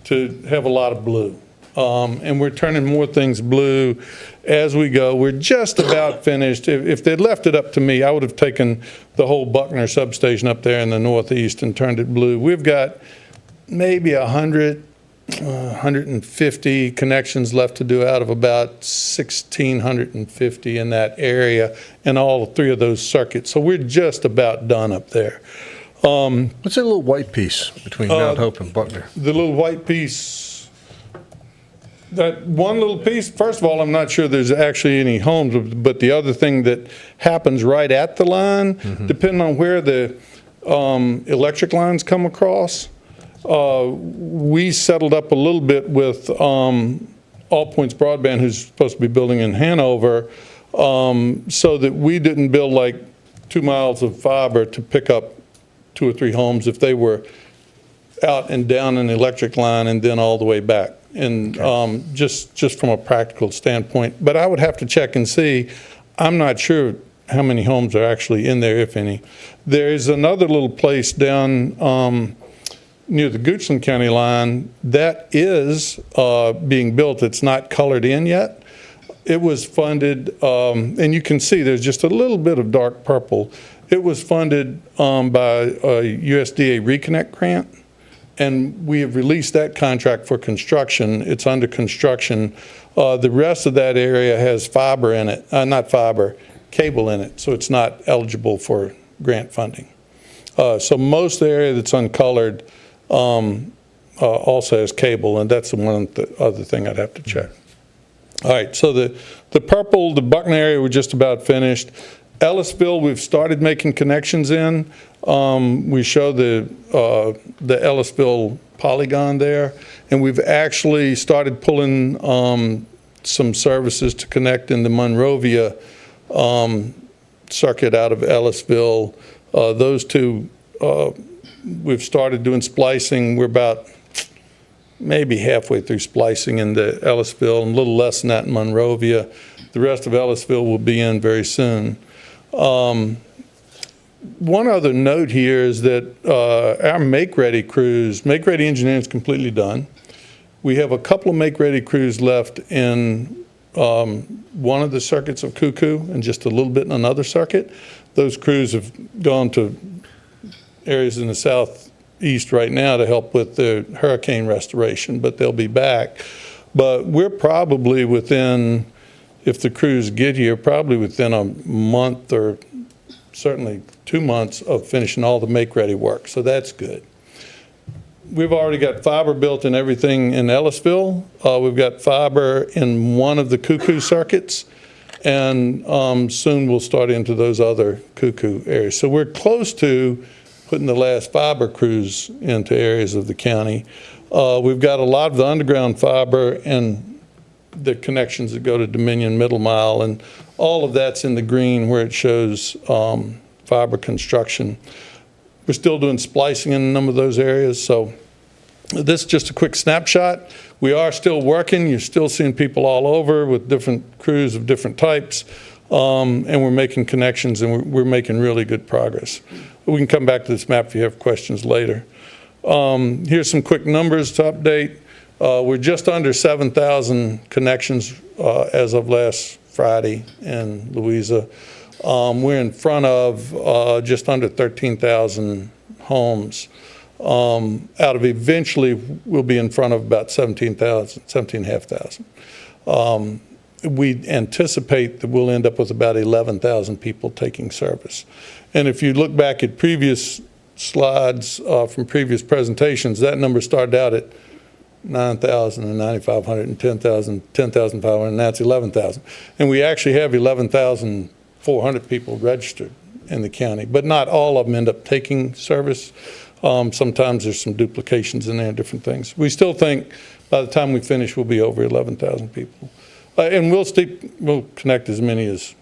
to have a lot of blue. And we're turning more things blue as we go. We're just about finished. If they'd left it up to me, I would have taken the whole Buckner substation up there in the northeast and turned it blue. We've got maybe 150 connections left to do out of about 1,650 in that area and all three of those circuits. So we're just about done up there. What's that little white piece between Mount Hope and Buckner? The little white piece, that one little piece, first of all, I'm not sure there's actually any homes, but the other thing that happens right at the line, depending on where the electric lines come across, we settled up a little bit with All Points Broadband, who's supposed to be building in Hanover, so that we didn't build like 2 miles of fiber to pick up 2 or 3 homes if they were out and down an electric line and then all the way back. And just from a practical standpoint. But I would have to check and see. I'm not sure how many homes are actually in there, if any. There's another little place down near the Goochland County line that is being built. It's not colored in yet. It was funded, and you can see there's just a little bit of dark purple. It was funded by a USDA Reconnect grant, and we have released that contract for construction. It's under construction. The rest of that area has fiber in it, not fiber, cable in it, so it's not eligible for grant funding. So most of the area that's uncolored also has cable, and that's the one other thing I'd have to check. All right, so the purple, the Buckner area, we're just about finished. Ellisville, we've started making connections in. We show the Ellisville polygon there, and we've actually started pulling some services to connect in the Monrovia circuit out of Ellisville. Those two, we've started doing splicing. We're about maybe halfway through splicing into Ellisville, and a little less than that in Monrovia. The rest of Ellisville will be in very soon. One other note here is that our make-ready crews, make-ready engineering is completely done. We have a couple of make-ready crews left in one of the circuits of Cuckoo and just a little bit in another circuit. Those crews have gone to areas in the southeast right now to help with the hurricane restoration, but they'll be back. But we're probably within, if the crews get here, probably within a month or certainly 2 months of finishing all the make-ready work, so that's good. We've already got fiber built and everything in Ellisville. We've got fiber in one of the Cuckoo circuits, and soon we'll start into those other Cuckoo areas. So we're close to putting the last fiber crews into areas of the county. We've got a lot of the underground fiber and the connections that go to Dominion Middle Mile, and all of that's in the green where it shows fiber construction. We're still doing splicing in a number of those areas, so this is just a quick snapshot. We are still working. You're still seeing people all over with different crews of different types, and we're making connections, and we're making really good progress. We can come back to this map if you have questions later. Here's some quick numbers to update. We're just under 7,000 connections as of last Friday in Louisa. We're in front of just under 13,000 homes. Out of eventually, we'll be in front of about 17,000, 17,500. We anticipate that we'll end up with about 11,000 people taking service. And if you look back at previous slides from previous presentations, that number started out at 9,000 and 9,500 and 10,000, 10,500, and now it's 11,000. And we actually have 11,400 people registered in the county, but not all of them end up taking service. Sometimes there's some duplications in there, different things. We still think by the time we finish, we'll be over 11,000 people. And we'll connect as many as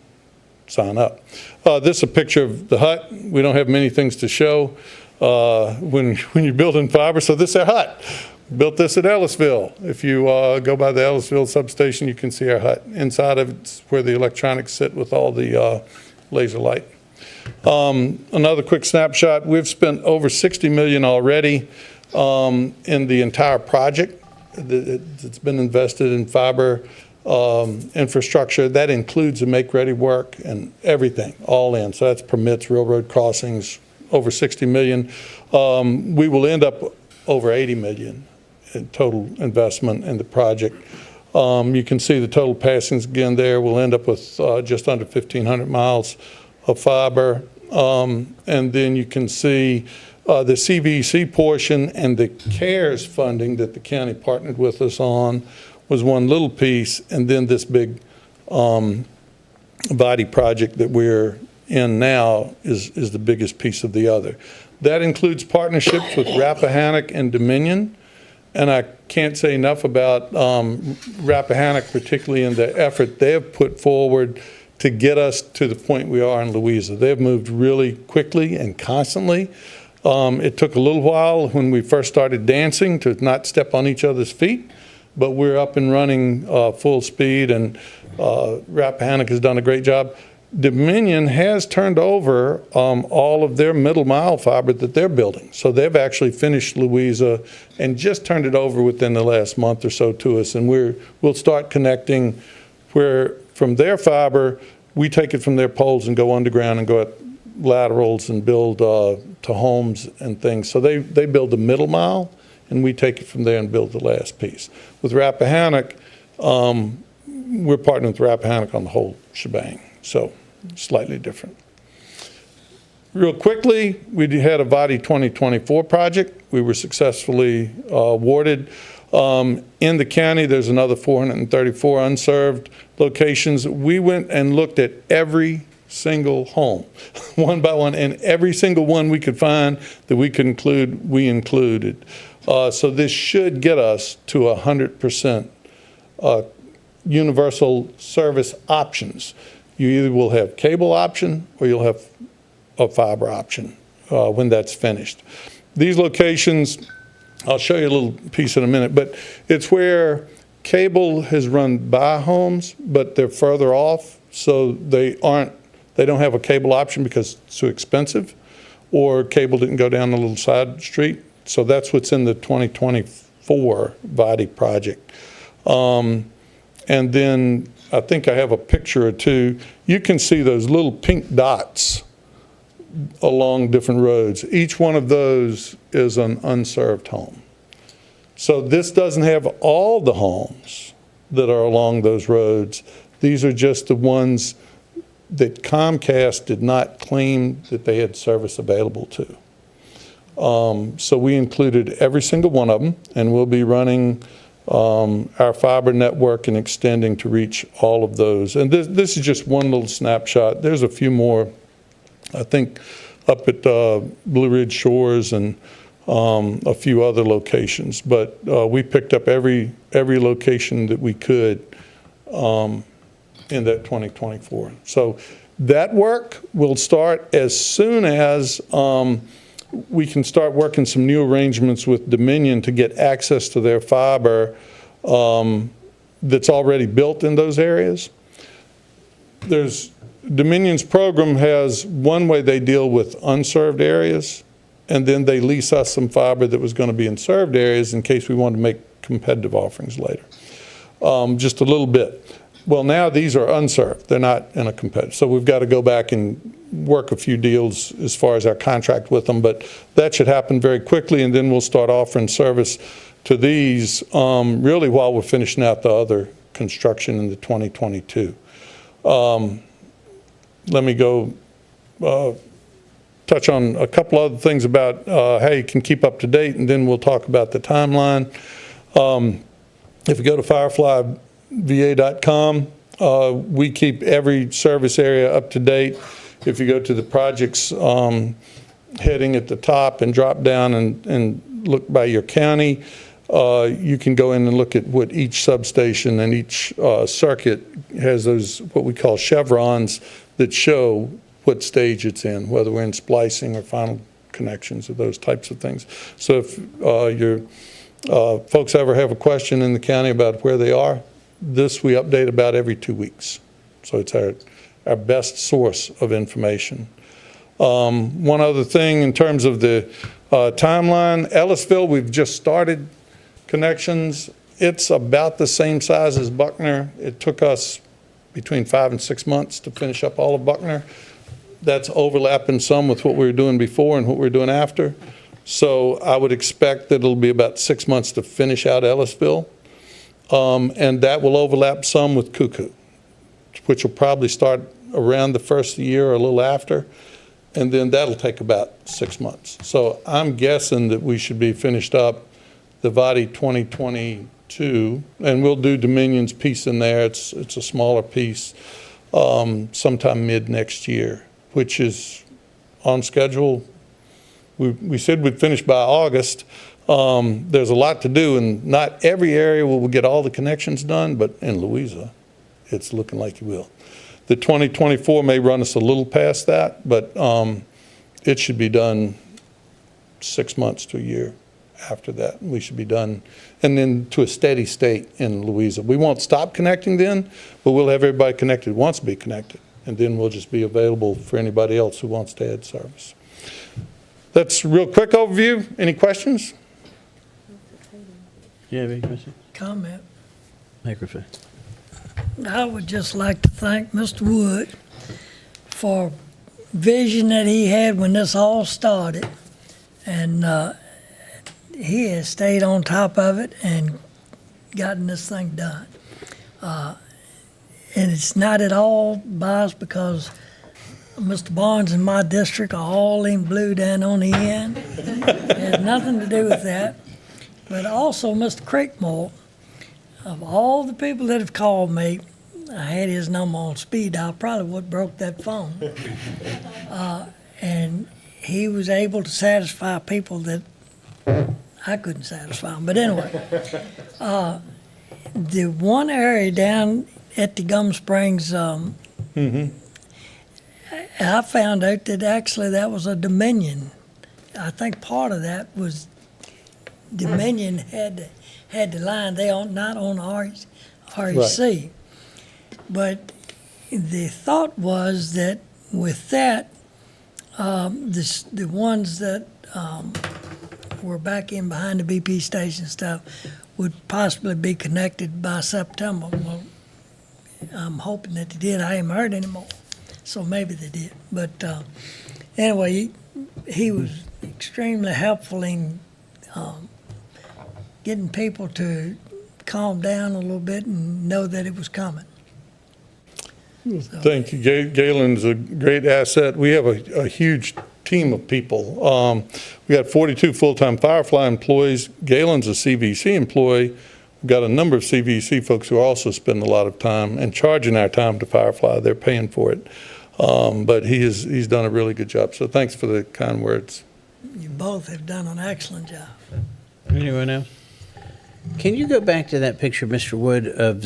sign up. This is a picture of the hut. We don't have many things to show when you're building fiber, so this is our hut. Built this at Ellisville. If you go by the Ellisville substation, you can see our hut. Inside of it's where the electronics sit with all the laser light. Another quick snapshot. We've spent over $60 million already in the entire project that's been invested in fiber infrastructure. That includes the make-ready work and everything, all in. So that's permits, railroad crossings, over 60 million. We will end up over 80 million in total investment in the project. You can see the total passings again there. We'll end up with just under 1,500 miles of fiber. And then you can see the CVEC portion and the CARES funding that the county partnered with us on was one little piece, and then this big body project that we're in now is the biggest piece of the other. That includes partnerships with Rappahannock and Dominion, and I can't say enough about Rappahannock, particularly in the effort they have put forward to get us to the point we are in Louisa. They've moved really quickly and constantly. It took a little while when we first started dancing to not step on each other's feet, but we're up and running full speed, and Rappahannock has done a great job. Dominion has turned over all of their middle mile fiber that they're building. So they've actually finished Louisa and just turned it over within the last month or so to us, and we'll start connecting where from their fiber, we take it from their poles and go underground and go at laterals and build to homes and things. So they build the middle mile, and we take it from there and build the last piece. With Rappahannock, we're partnering with Rappahannock on the whole shebang, so slightly different. Real quickly, we had a VADI 2024 project. We were successfully awarded. In the county, there's another 434 unserved locations. We went and looked at every single home, one by one, and every single one we could find that we could include, we included. So this should get us to 100% universal service options. You either will have cable option or you'll have a fiber option when that's finished. These locations, I'll show you a little piece in a minute, but it's where cable has run by homes, but they're further off, so they don't have a cable option because it's too expensive, or cable didn't go down the little side street. So that's what's in the 2024 VADI project. And then I think I have a picture or two. You can see those little pink dots along different roads. Each one of those is an unserved home. So this doesn't have all the homes that are along those roads. These are just the ones that Comcast did not claim that they had service available to. So we included every single one of them, and we'll be running our fiber network and extending to reach all of those. And this is just one little snapshot. There's a few more, I think, up at Blue Ridge Shores and a few other locations. But we picked up every location that we could in that 2024. So that work will start as soon as we can start working some new arrangements with Dominion to get access to their fiber that's already built in those areas. Dominion's program has one way they deal with unserved areas, and then they lease us some fiber that was going to be in served areas in case we wanted to make competitive offerings later. Just a little bit. Well, now these are unserved. They're not in a competitive. So we've got to go back and work a few deals as far as our contract with them, but that should happen very quickly, and then we'll start offering service to these really while we're finishing out the other construction in the 2022. Let me go touch on a couple other things about how you can keep up to date, and then we'll talk about the timeline. If you go to fireflyva.com, we keep every service area up to date. If you go to the projects heading at the top and drop down and look by your county, you can go in and look at what each substation and each circuit has those, what we call chevrons, that show what stage it's in, whether we're in splicing or final connections or those types of things. So if your folks ever have a question in the county about where they are, this we update about every 2 weeks. So it's our best source of information. One other thing in terms of the Timeline, Ellisville, we've just started connections. It's about the same size as Buckner. It took us between 5 and 6 months to finish up all of Buckner. That's overlapping some with what we were doing before and what we were doing after. So I would expect that it'll be about 6 months to finish out Ellisville. And that will overlap some with Cuckoo, which will probably start around the first of the year or a little after. And then that'll take about 6 months. So I'm guessing that we should be finished up the Vadi 2022, and we'll do Dominion's piece in there. It's a smaller piece, sometime mid next year, which is on schedule. We said we'd finish by August. There's a lot to do, and not every area will get all the connections done, but in Louisa, it's looking like you will. The 2024 may run us a little past that, but it should be done 6 months to a year after that. We should be done, and then to a steady state in Louisa. We won't stop connecting then, but we'll have everybody connected who wants to be connected, and then we'll just be available for anybody else who wants to add service. That's a real quick overview. Any questions? Yeah, any questions? Comment. Microphone. I would just like to thank Mr. Wood for vision that he had when this all started. And he has stayed on top of it and gotten this thing done. And it's not at all biased because Mr. Barnes in my district are all in blue down on the end. It has nothing to do with that. But also Mr. Creekmore, of all the people that have called me, I had his number on speed dial, probably what broke that phone. And he was able to satisfy people that I couldn't satisfy them. But anyway, the one area down at the Gum Springs, I found out that actually that was a Dominion. I think part of that was Dominion had the line. They are not on REC. Right. But the thought was that with that, the ones that were back in behind the BP station stuff would possibly be connected by September. Well, I'm hoping that they did. I haven't heard anymore, so maybe they did. But anyway, he was extremely helpful in getting people to calm down a little bit and know that it was coming. So, Thank you. Galen's a great asset. We have a huge team of people. We got 42 full-time Firefly employees. Galen's a CVC employee. We've got a number of CVC folks who also spend a lot of time and charging our time to Firefly. They're paying for it. But he's done a really good job. So thanks for the kind words. you both have done an excellent job. Anyone else? Can you go back to that picture, Mr. Wood, of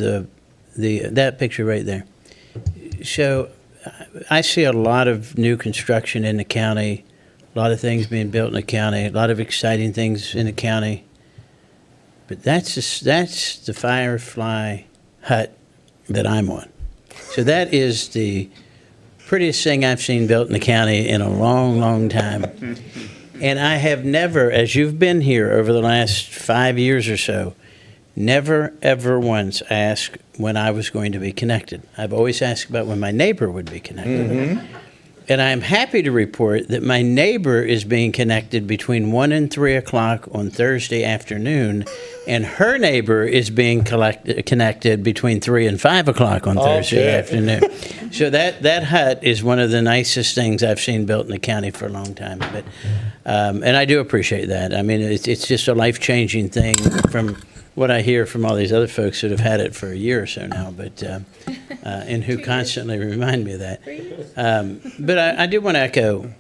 that picture right there? So I see a lot of new construction in the county, a lot of things being built in the county, a lot of exciting things in the county. But that's the Firefly hut that I'm on. So that is the prettiest thing I've seen built in the county in a long, long time. And I have never, as you've been here over the last 5 years or so, never, ever once asked when I was going to be connected. I've always asked about when my neighbor would be connected. Mm-hmm. And I'm happy to report that my neighbor is being connected between 1 and 3 o'clock on Thursday afternoon, and her neighbor is being connected between 3 and 5 o'clock on Thursday afternoon. So that hut is one of the nicest things I've seen built in the county for a long time. But and I do appreciate that. I mean, it's just a life-changing thing from what I hear from all these other folks that have had it for a year or so now, but and who constantly remind me of that. But I do want to echo,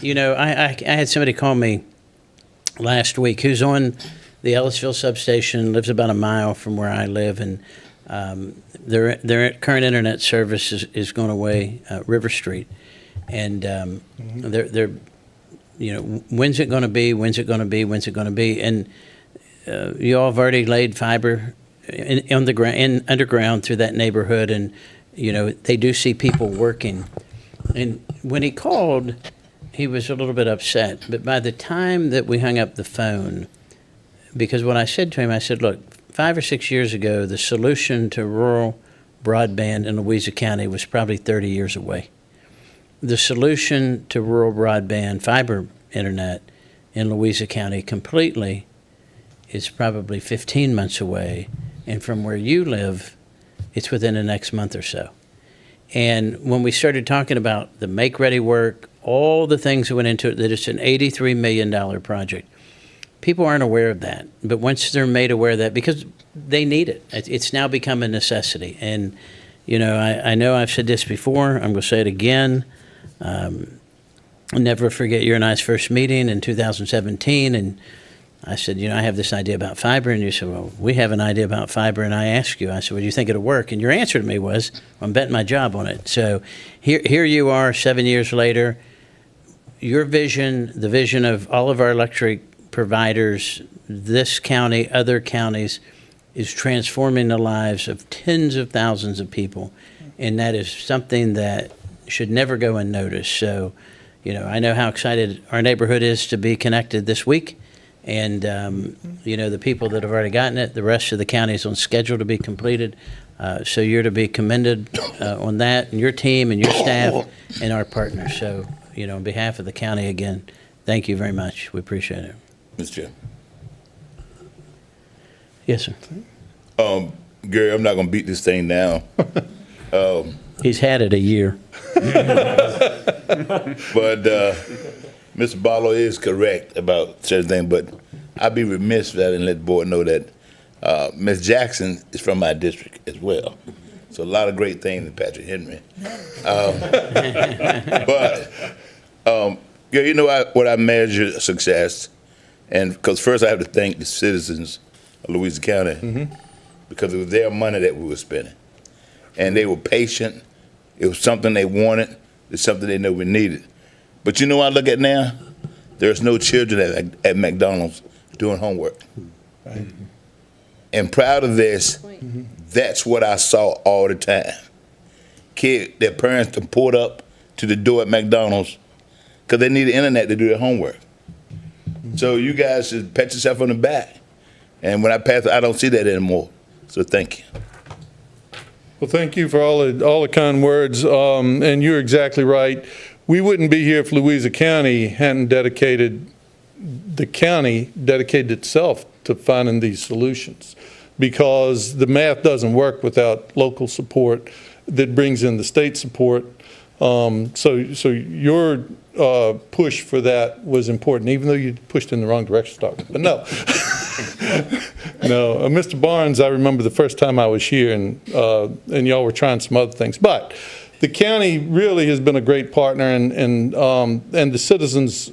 you know, I had somebody call me last week who's on the Ellisville substation, lives about a mile from where I live, and their current internet service is going away, River Street, and they're, you know, when's it going to be? When's it going to be? When's it going to be? And you all have already laid fiber underground through that neighborhood, and you know they do see people working. And when he called, he was a little bit upset. But by the time that we hung up the phone, because what I said to him, I said, look, 5 or 6 years ago, the solution to rural broadband in Louisa County was probably 30 years away. The solution to rural broadband fiber internet in Louisa County completely is probably 15 months away. And from where you live, it's within the next month or so. And when we started talking about the make-ready work, all the things that went into it, that it's an $83 million project, people aren't aware of that. But once they're made aware of that, because they need it, it's now become a necessity. And, you know I've said this before, I'm going to say it again. I'll never forget your and I's first meeting in 2017, and I said, I have this idea about fiber, and you said, well, we have an idea about fiber, and I asked you, I said, well, do you think it'll work? And your answer to me was, well, I'm betting my job on it. So here you are 7 years later, your vision, the vision of all of our electric providers, this county, other counties, is transforming the lives of tens of thousands of people, and that is something that should never go unnoticed. So, I know how excited our neighborhood is to be connected this week. And, the people that have already gotten it, the rest of the county is on schedule to be completed. So you're to be commended on that, and your team and your staff and our partners. So, on behalf of the county, again, thank you very much. We appreciate it. Mr. Chair. Yes, sir. Gary, I'm not going to beat this thing down. He's had it a year. But Mr. Barlow is correct about certain things, but I'd be remiss if I didn't let the board know that Ms. Jackson is from my district as well. So a lot of great things in Patrick Henry. But, Gary, what I measure success, and because first I have to thank the citizens of Louisa County, because it was their money that we were spending. And they were patient. It was something they wanted. It's something they knew we needed. But what I look at now? There's no children at McDonald's doing homework. Right. And proud of this, that's what I saw all the time. Their parents pulled up to the door at McDonald's because they need the internet to do their homework. So you guys should pat yourself on the back. And when I pass it, I don't see that anymore. So thank you. Well, thank you for all the kind words, and you're exactly right. We wouldn't be here if Louisa County hadn't dedicated itself to finding these solutions, because the math doesn't work without local support that brings in the state support. So your push for that was important, even though you pushed in the wrong direction, Doctor. But no. No, Mr. Barnes, I remember the first time I was here, and y'all were trying some other things. But the county really has been a great partner, and the citizens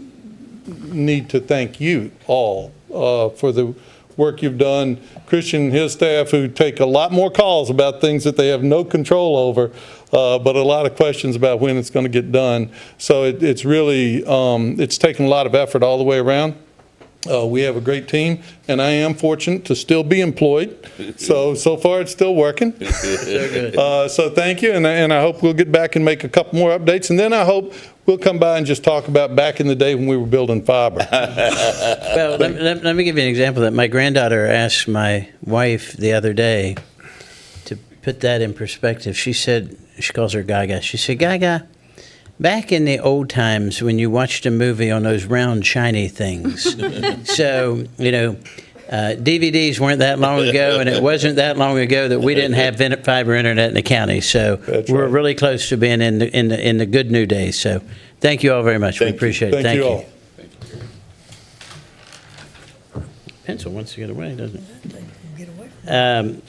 need to thank you all for the work you've done. Christian and his staff, who take a lot more calls about things that they have no control over, but a lot of questions about when it's going to get done. So it's really, it's taken a lot of effort all the way around. We have a great team, and I am fortunate to still be employed. So far it's still working. So thank you, and I hope we'll get back and make a couple more updates, and then I hope we'll come by and just talk about back in the day when we were building fiber. Well, let me give you an example that my granddaughter asked my wife the other day to put that in perspective. She said, she calls her Gaga. She said, Gaga, back in the old times when you watched a movie on those round, shiny things. So, DVDs weren't that long ago, and it wasn't that long ago that we didn't have fiber internet in the county. So we're really close to being in the good new days. So thank you all very much. We appreciate it. Thank you. All. Pencil wants to get away, doesn't it?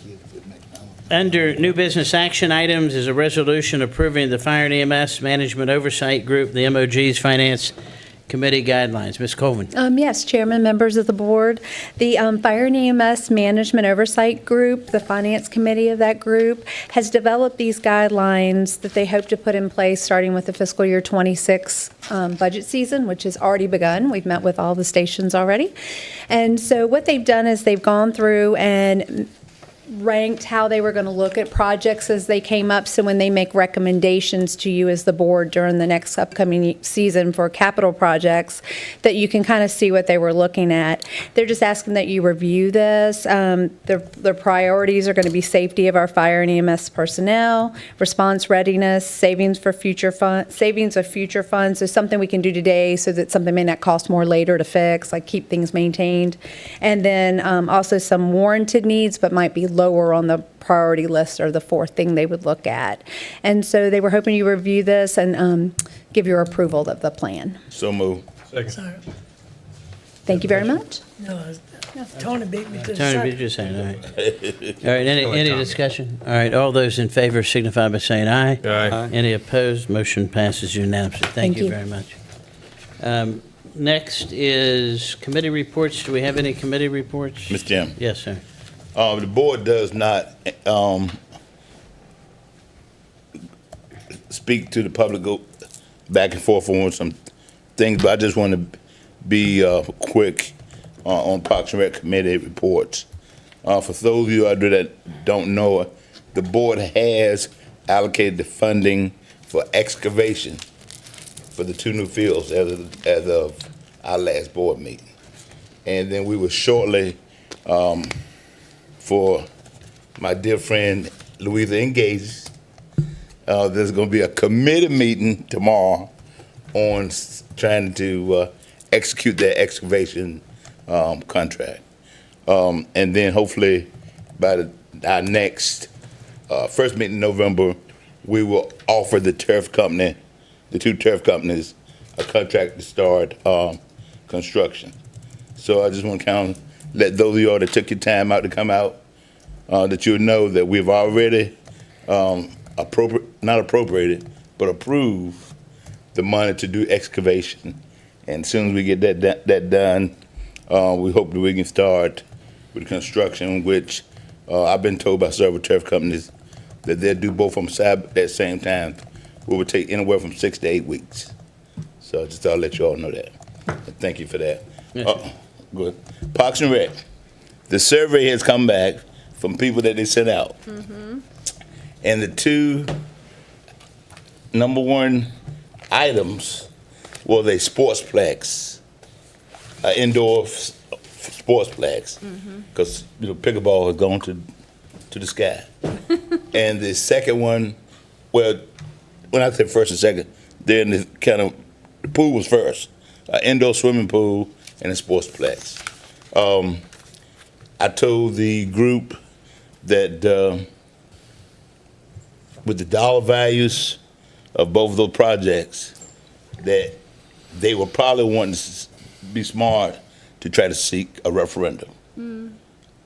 Under new business action items is a resolution approving the Fire and EMS Management Oversight Group, the MOG's Finance Committee guidelines. Ms. Colvin. Yes, Chairman, members of the board. The Fire and EMS Management Oversight Group, the Finance Committee of that group, has developed these guidelines that they hope to put in place starting with the fiscal year 26 budget season, which has already begun. We've met with all the stations already. And so what they've done is they've gone through and ranked how they were going to look at projects as they came up. So when they make recommendations to you as the board during the next upcoming season for capital projects, that you can kind of see what they were looking at. They're just asking that you review this. Their priorities are going to be safety of our fire and EMS personnel, response readiness, savings of future funds, so something we can do today so that something may not cost more later to fix, like keep things maintained. And then also some warranted needs, but might be lower on the priority list or the fourth thing they would look at. And so they were hoping you review this and give your approval of the plan. So move. So, Thank you very much. no, Tony beat me to the Tony, second. you just saying, all right. All right, any discussion? All right, all those in favor signify by saying aye. Aye. Any opposed? Motion passes unanimously. Thank Thank you you. very much. Next is committee reports. Do we have any committee reports? Mr. Chairman. Yes, sir. The board does not speak to the public, go back and forth on some things, but I just want to be quick on Parks and Rec committee reports. For those of you out there that don't know, the board has allocated the funding for excavation for the 2 new fields as of our last board meeting. And then we will shortly, for my dear friend Louisa Engages, there's going to be a committee meeting tomorrow on trying to execute that excavation contract. And then hopefully by our next first meeting in November, we will offer the turf company, the 2 turf companies, a contract to start construction. So I just want to kind of let those of you all that took your time out to come out, that you'll know that we've already not appropriated, but approved the money to do excavation. And as soon as we get that done, we hope that we can start with construction, which I've been told by several turf companies that they'll do both of them at that same time. We would take anywhere from 6 to 8 weeks. So just I'll let you all know that. Thank you for that. Yes, Good. Parks and Rec. The survey has come back from people that they sent out. And the 2 number 1 items were the sportsplex, indoor sportsplex, because pickleball has gone to the sky. And the second one, well, when I say first and second, then the pool was first, indoor swimming pool and a sportsplex. I told the group that with the dollar values of both of those projects, that they will probably want to be smart to try to seek a referendum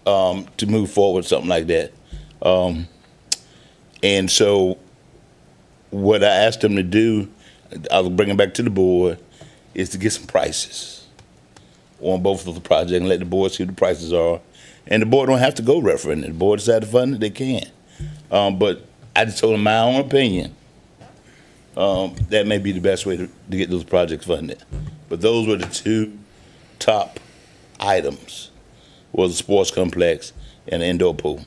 to move forward, something like that. And so what I asked them to do, I'll bring it back to the board, is to get some prices on both of the projects and let the board see what the prices are. And the board don't have to go referendum. The board decide to fund it, they can. But I just told them my own opinion. That may be the best way to get those projects funded. But those were the 2 top items, was the sports complex and the indoor pool.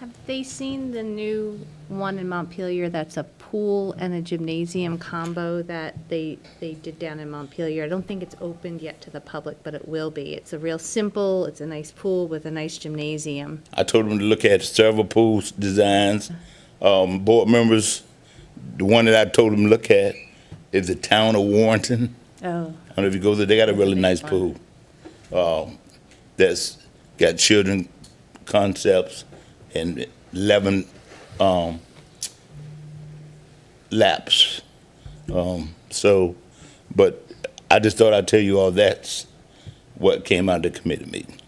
Have they seen the new one in Montpelier that's a pool and a gymnasium combo that they did down in Montpelier? I don't think it's opened yet to the public, but it will be. It's a real simple, it's a nice pool with a nice gymnasium. I told them to look at several pool designs. Board members, the one that I told them to look at is the town of Warrenton. Oh. I don't know if you go there, they got a really nice pool. That's got children concepts and 11 laps. But I just thought I'd tell you all that's what came out of the committee meeting.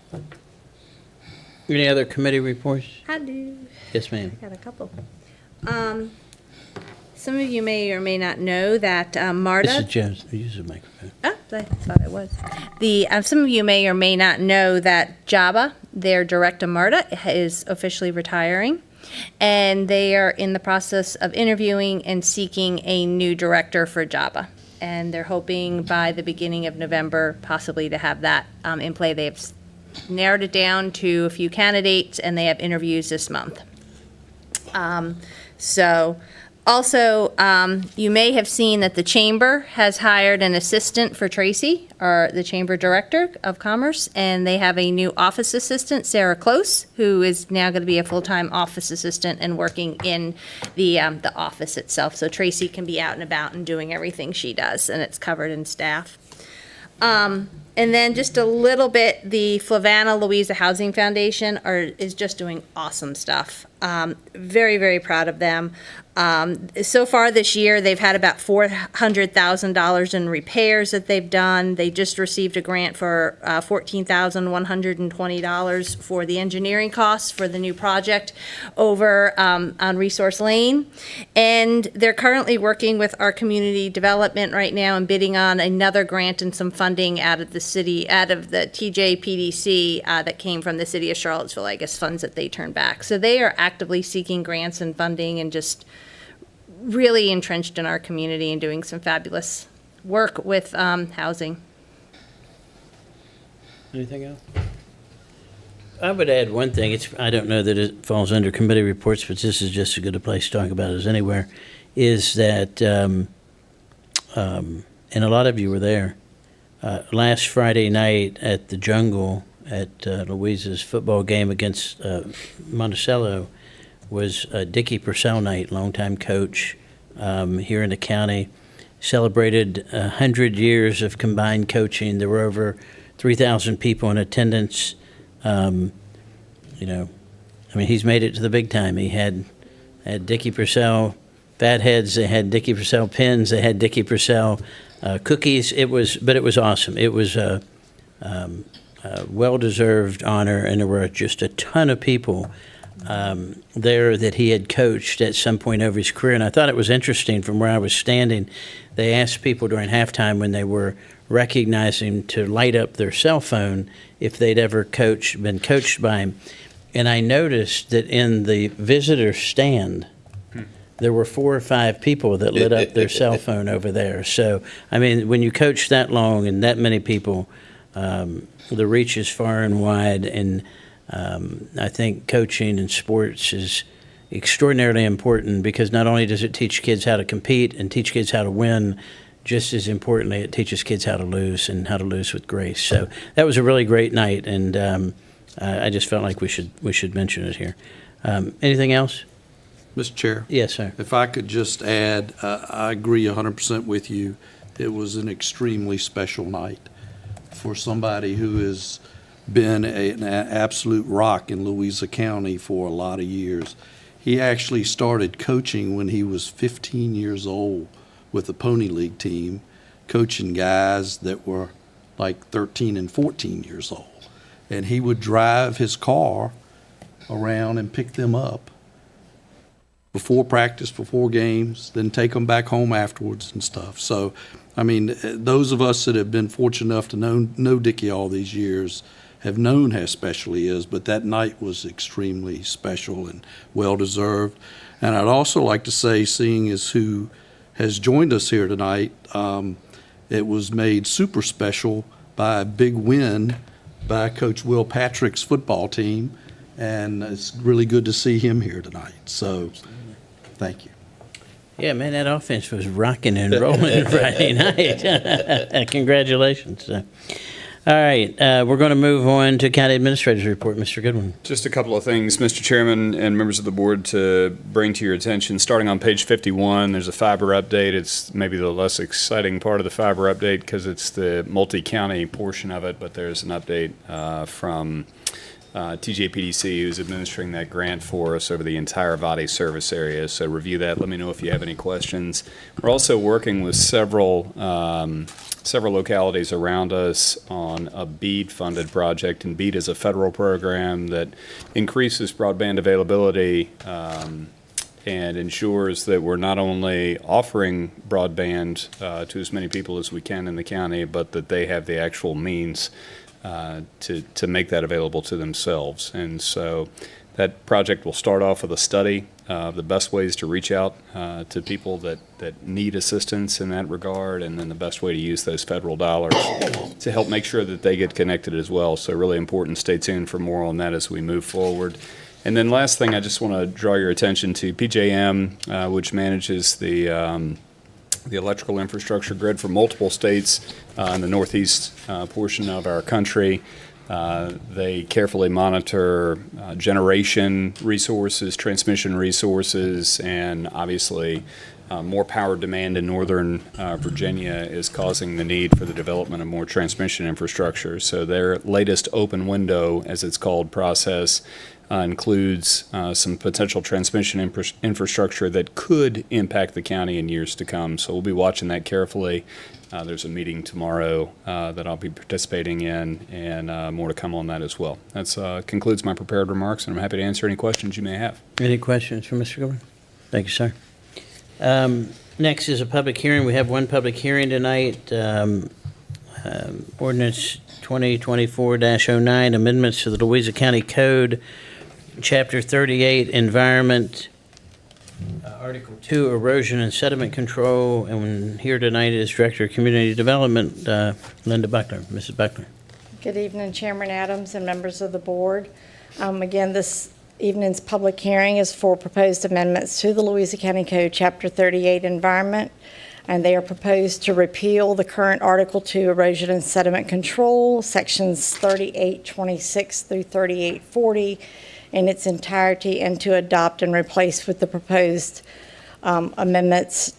Any other committee reports? I do. Yes, ma'am. Got a couple. Some of you may or may not know that MARTA. Mrs. Jones, use the microphone. Oh, I thought it was. Some of you may or may not know that JABA, their director MARTA, is officially retiring. And they are in the process of interviewing and seeking a new director for JABA. And they're hoping by the beginning of November possibly to have that in play. They have narrowed it down to a few candidates, and they have interviews this month. Also, you may have seen that the Chamber has hired an assistant for Tracy, or the Chamber Director of Commerce, and they have a new office assistant, Sarah Close, who is now going to be a full-time office assistant and working in the office itself. So Tracy can be out and about and doing everything she does, and it's covered in staff. And then just a little bit, the Flavanna Louisa Housing Foundation is just doing awesome stuff. Very, very proud of them. So far this year, they've had about $400,000 in repairs that they've done. They just received a grant for $14,120 for the engineering costs for the new project over on Resource Lane. And they're currently working with our community development right now and bidding on another grant and some funding out of the TJPDC that came from the city of Charlottesville, I guess, funds that they turned back. So they are actively seeking grants and funding and just really entrenched in our community and doing some fabulous work with housing. Anything else? I would add one thing. I don't know that it falls under committee reports, but this is just as good a place to talk about it as anywhere, is that, and a lot of you were there, last Friday night at the Jungle at Louisa's football game against Monticello was Dickie Purcell night, longtime coach here in the county. Celebrated 100 years of combined coaching. There were over 3,000 people in attendance. He's made it to the big time. He had Dickie Purcell Fatheads, they had Dickie Purcell pins, they had Dickie Purcell cookies. It was awesome. It was a well-deserved honor, and there were just a ton of people there that he had coached at some point over his career. And I thought it was interesting from where I was standing. They asked people during halftime when they were recognizing to light up their cell phone if they'd ever been coached by him. And I noticed that in the visitor stand, there were 4 or 5 people that lit up their cell phone over there. So, when you coach that long and that many people, the reach is far and wide. And I think coaching in sports is extraordinarily important because not only does it teach kids how to compete and teach kids how to win, just as importantly, it teaches kids how to lose and how to lose with grace. So that was a really great night, and I just felt like we should mention it here. Anything else? Mr. Chair? Yes, sir. If I could just add, I agree 100% with you. It was an extremely special night for somebody who has been an absolute rock in Louisa County for a lot of years. He actually started coaching when he was 15 years old with the Pony League team, coaching guys that were like 13 and 14 years old. And he would drive his car around and pick them up before practice, before games, then take them back home afterwards and stuff. So, those of us that have been fortunate enough to know Dickie all these years have known how special he is, but that night was extremely special and well-deserved. And I'd also like to say, seeing as who has joined us here tonight, it was made super special by a big win by Coach Will Patrick's football team, and it's really good to see him here tonight. So, thank you. Yeah, man, that offense was rocking and rolling Friday night. Congratulations. All right, we're going to move on to County Administrator's Report. Mr. Goodwin. Just a couple of things, Mr. Chairman and members of the board, to bring to your attention. Starting on page 51, there's a fiber update. It's maybe the less exciting part of the fiber update because it's the multi-county portion of it, but there's an update from TJPDC, who's administering that grant for us over the entire Vade service area. So review that. Let me know if you have any questions. We're also working with several localities around us on a BEAD-funded project, and BEAD is a federal program that increases broadband availability and ensures that we're not only offering broadband to as many people as we can in the county, but that they have the actual means to make that available to themselves. And so that project will start off with a study the best ways to reach out to people that need assistance in that regard, and then the best way to use those federal dollars to help make sure that they get connected as well. So really important. Stay tuned for more on that as we move forward. And then last thing, I just want to draw your attention to PJM, which manages the electrical infrastructure grid for multiple states in the northeast portion of our country. They carefully monitor generation resources, transmission resources, and obviously more power demand in northern Virginia is causing the need for the development of more transmission infrastructure. So their latest open window, as it's called, process includes some potential transmission infrastructure that could impact the county in years to come. So we'll be watching that carefully. There's a meeting tomorrow that I'll be participating in, and more to come on that as well. That concludes my prepared remarks, and I'm happy to answer any questions you may have. Any questions for Mr. Goodwin? Thank you, sir. Next is a public hearing. We have one public hearing tonight. Ordinance 2024-09, amendments to the Louisa County Code, Chapter 38, Environment, Article 2, Erosion and Sediment Control. And here tonight is Director of Community Development, Linda Buckler. Mrs. Buckler. Good evening, Chairman Adams and members of the board. Again, this evening's public hearing is for proposed amendments to the Louisa County Code, Chapter 38, Environment, and they are proposed to repeal the current Article 2, Erosion and Sediment Control, Sections 3826 through 3840 in its entirety, and to adopt and replace with the proposed amendments,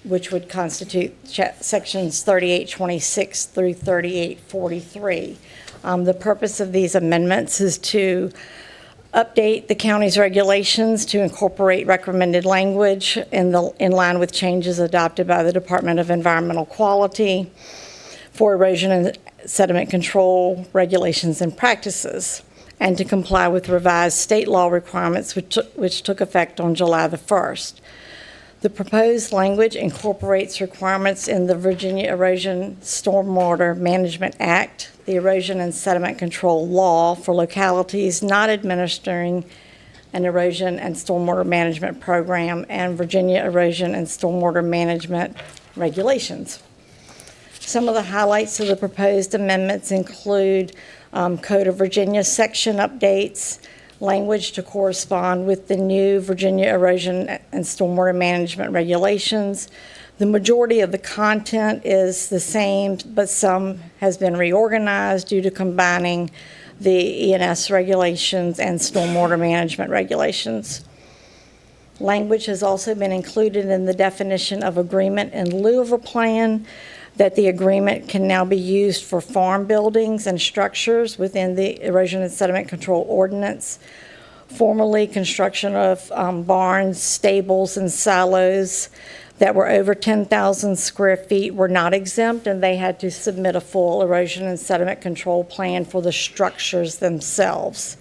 which would constitute Sections 3826 through 3843. The purpose of these amendments is to update the county's regulations to incorporate recommended language in line with changes adopted by the Department of Environmental Quality for erosion and sediment control regulations and practices, and to comply with revised state law requirements which took effect on July the 1st. The proposed language incorporates requirements in the Virginia Erosion Stormwater Management Act, the Erosion and Sediment Control Law for localities not administering an erosion and stormwater management program, and Virginia Erosion and Stormwater Management regulations. Some of the highlights of the proposed amendments include Code of Virginia section updates, language to correspond with the new Virginia Erosion and Stormwater Management regulations. The majority of the content is the same, but some has been reorganized due to combining the ENS regulations and stormwater management regulations. Language has also been included in the definition of agreement in lieu of a plan, that the agreement can now be used for farm buildings and structures within the Erosion and Sediment Control Ordinance. Formerly, construction of barns, stables, and silos that were over 10,000 square feet were not exempt, and they had to submit a full erosion and sediment control plan for the structures themselves.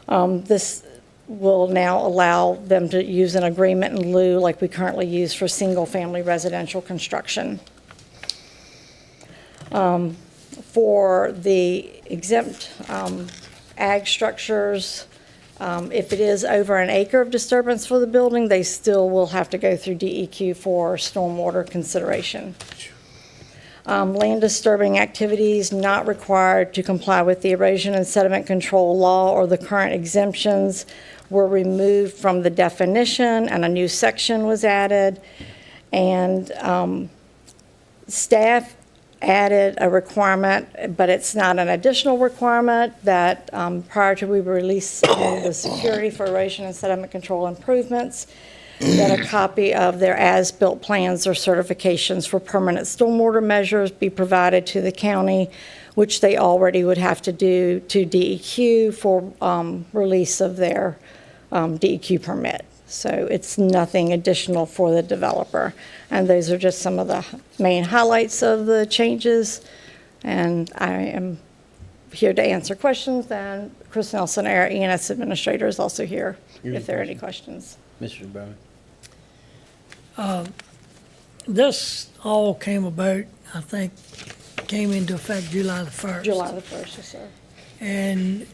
This will now allow them to use an agreement in lieu like we currently use for single-family residential construction. For the exempt ag structures, if it is over an acre of disturbance for the building, they still will have to go through DEQ for stormwater consideration. Land disturbing activities not required to comply with the erosion and sediment control law or the current exemptions were removed from the definition, and a new section was added. And staff added a requirement, but it's not an additional requirement, that prior to we release the security for erosion and sediment control improvements, that a copy of their as-built plans or certifications for permanent stormwater measures be provided to the county, which they already would have to do to DEQ for release of their DEQ permit. So it's nothing additional for the developer. And those are just some of the main highlights of the changes. And I am here to answer questions, and Chris Nelson, our ENS administrator, is also here if there are any questions. Mr. Brown. This all came about, I think, came into effect July the 1st. July the 1st, yes, sir. And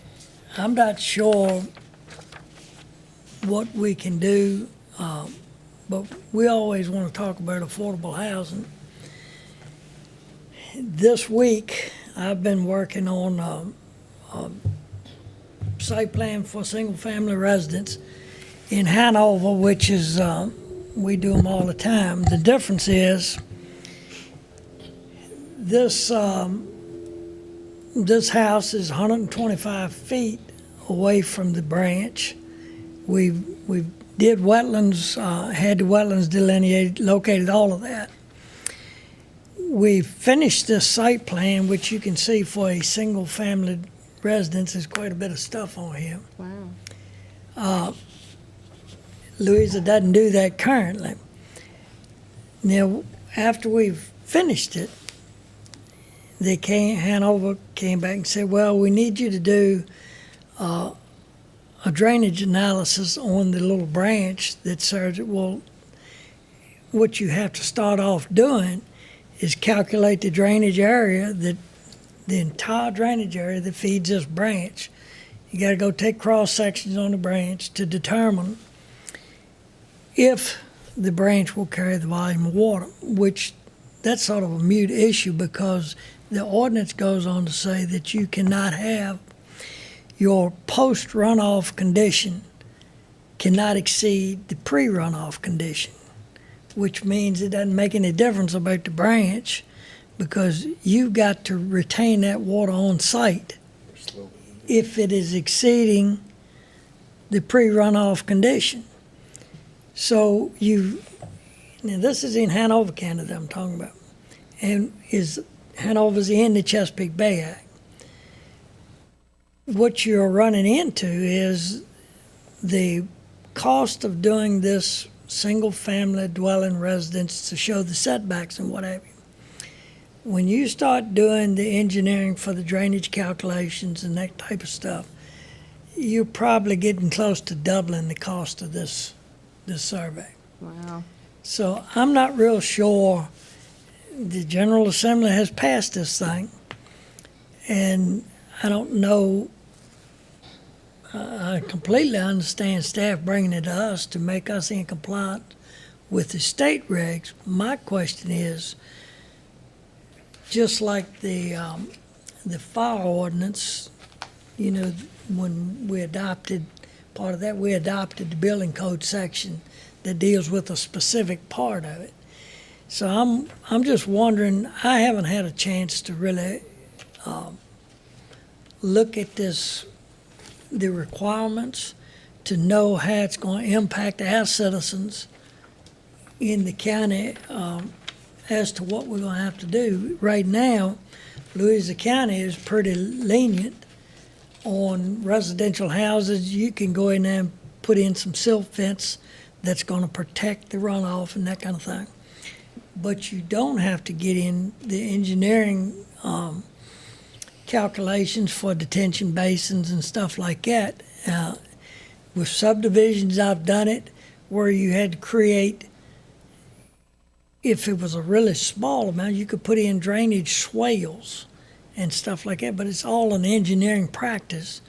I'm not sure what we can do, but we always want to talk about affordable housing. This week, I've been working on a site plan for single-family residence in Hanover, which is, we do them all the time. The difference is, this house is 125 feet away from the branch. We did wetlands, had the wetlands delineated, located all of that. We finished this site plan, which you can see for a single-family residence. There's quite a bit of stuff on here. Wow. Louisa doesn't do that currently. Now, after we've finished it, Hanover came back and said, well, we need you to do a drainage analysis on the little branch that serves it. Well, what you have to start off doing is calculate the drainage area, the entire drainage area that feeds this branch. You got to go take cross sections on the branch to determine if the branch will carry the volume of water, which that's sort of a mute issue because the ordinance goes on to say that you cannot have your post-runoff condition cannot exceed the pre-runoff condition, which means it doesn't make any difference about the branch because you've got to retain that water on site if it is exceeding the pre-runoff condition. So now this is in Hanover, Canada I'm talking about, and Hanover's in the Chesapeake Bay Act. What you're running into is the cost of doing this single-family dwelling residence to show the setbacks and what have you. When you start doing the engineering for the drainage calculations and that type of stuff, you're probably getting close to doubling the cost of this survey. Wow. So I'm not real sure the General Assembly has passed this thing, and I don't know. I completely understand staff bringing it to us to make us in compliance with the state regs. My question is, just like the fire ordinance, you know, when we adopted part of that, we adopted the building code section that deals with a specific part of it. So I'm just wondering, I haven't had a chance to really look at the requirements to know how it's going to impact our citizens in the county as to what we're going to have to do. Right now, Louisa County is pretty lenient on residential houses. You can go in there and put in some silt fence that's going to protect the runoff and that kind of thing. But you don't have to get in the engineering calculations for detention basins and stuff like that. With subdivisions, I've done it where you had to create, if it was a really small amount, you could put in drainage swales and stuff like that, but it's all an engineering practice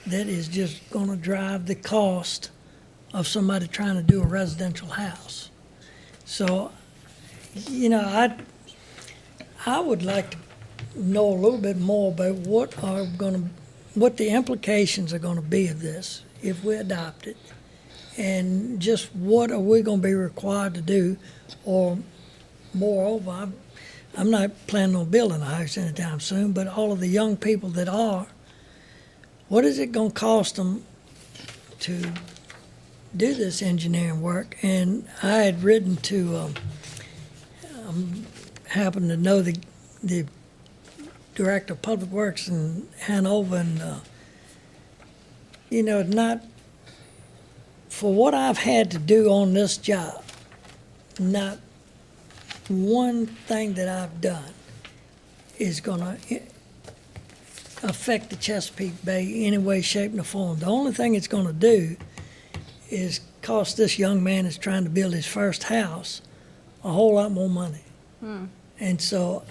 that is just going to drive the cost of somebody trying to do a residential house. So, you know, I would like to know a little bit more about what the implications are going to be of this if we adopt it, and just what are we going to be required to do, or moreover, I'm not planning on building a house anytime soon, but all of the young people that are, what is it going to cost them to do this engineering work? And I had written to, happen to know the Director of Public Works in Hanover, and, you know, not, for what I've had to do on this job, not one thing that I've done is going to affect the Chesapeake Bay any way, shape, or form. The only thing it's going to do is cost this young man that's trying to build his first house a whole lot more money. And so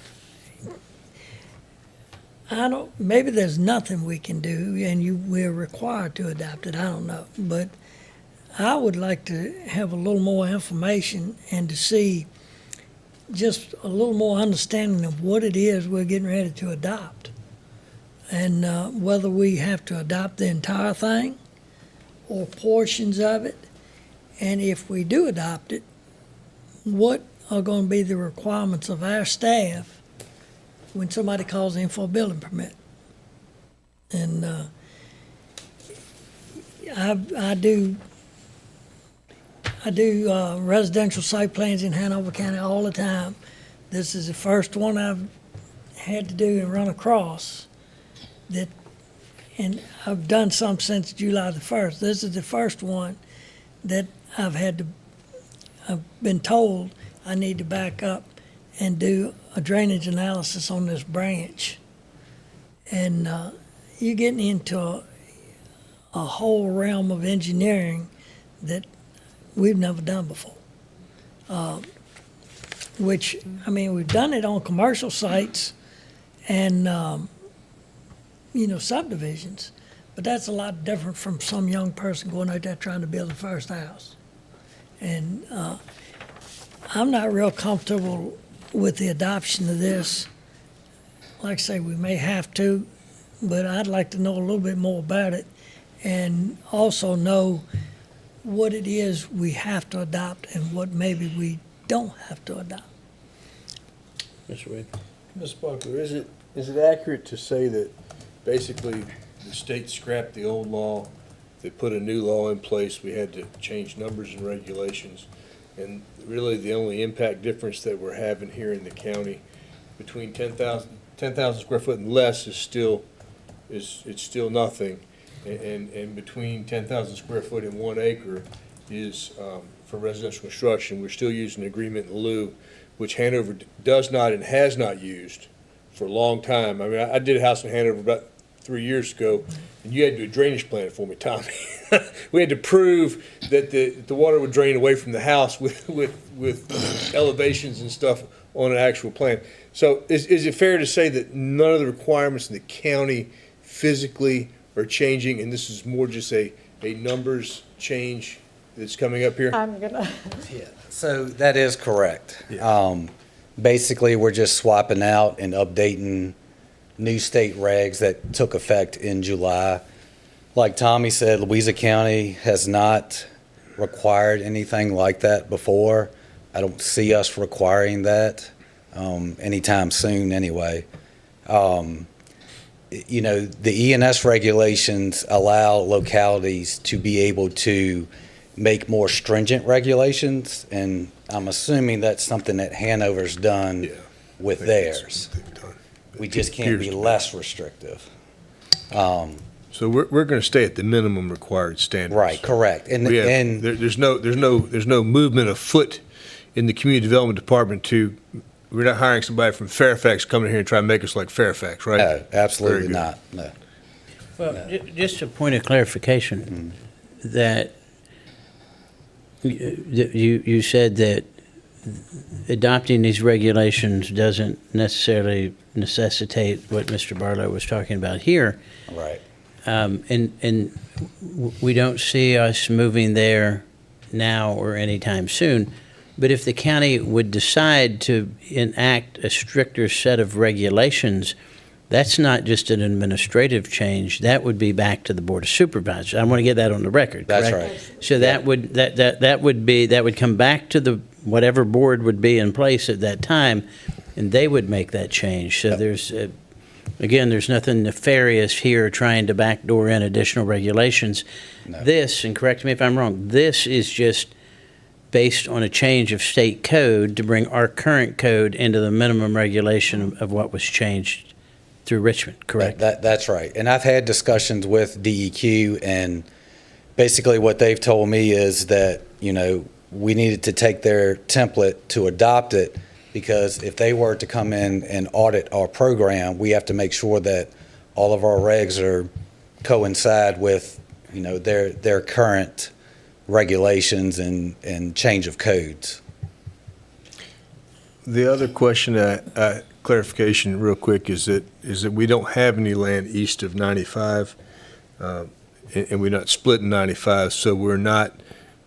maybe there's nothing we can do, and we're required to adopt it, I don't know. But I would like to have a little more information and to see just a little more understanding of what it is we're getting ready to adopt. And whether we have to adopt the entire thing or portions of it. And if we do adopt it, what are going to be the requirements of our staff when somebody calls in for a building permit? And I do residential site plans in Hanover County all the time. This is the first one I've had to do and run across that, and I've done some since July the 1st. This is the first one that I've been told I need to back up and do a drainage analysis on this branch. And you're getting into a whole realm of engineering that we've never done before. Which, I mean, we've done it on commercial sites and, subdivisions, but that's a lot different from some young person going out there trying to build the first house. And I'm not real comfortable with the adoption of this. Like I say, we may have to, but I'd like to know a little bit more about it and also know what it is we have to adopt and what maybe we don't have to adopt. Mr. Wade? Ms. Buckler, is it accurate to say that basically the state scrapped the old law, they put a new law in place, we had to change numbers and regulations, and really the only impact difference that we're having here in the county between 10,000 square foot and less is still nothing, and between 10,000 square foot and 1 acre is for residential construction. We're still using agreement in lieu, which Hanover does not and has not used for a long time. I mean, I did a house in Hanover about 3 years ago, and you had to do a drainage plan for me, Tommy. We had to prove that the water would drain away from the house with elevations and stuff on an actual plan. So is it fair to say that none of the requirements in the county physically are changing, and this is more just a numbers change that's coming up here? I'm gonna. Yeah, so that is correct. Basically, we're just swapping out and updating new state regs that took effect in July. Like Tommy said, Louisa County has not required anything like that before. I don't see us requiring that anytime soon anyway. The E&S regulations allow localities to be able to make more stringent regulations, and I'm assuming that's something that Hanover's done with theirs. We just can't be less restrictive. So we're going to stay at the minimum required standards. Right, correct. There's no movement afoot in the community development department we're not hiring somebody from Fairfax coming here and trying to make us like Fairfax, right? No, absolutely not. No. Well, just a point of clarification, that you said that adopting these regulations doesn't necessarily necessitate what Mr. Barlow was talking about here. Right. And we don't see us moving there now or anytime soon. But if the county would decide to enact a stricter set of regulations, that's not just an administrative change. That would be back to the Board of Supervisors. I want to get that on the record. That's correct? right. So that would come back to the whatever board would be in place at that time, and they would make that change. So there's nothing nefarious here trying to backdoor in additional regulations. No. This, and correct me if I'm wrong, this is just based on a change of state code to bring our current code into the minimum regulation of what was changed through Richmond, correct? That's right. And I've had discussions with DEQ, and basically what they've told me is that, we needed to take their template to adopt it, because if they were to come in and audit our program, we have to make sure that all of our regs coincide with, their current regulations and change of codes. The other question, clarification real quick, is that we don't have any land east of 95, and we're not splitting 95, so we're not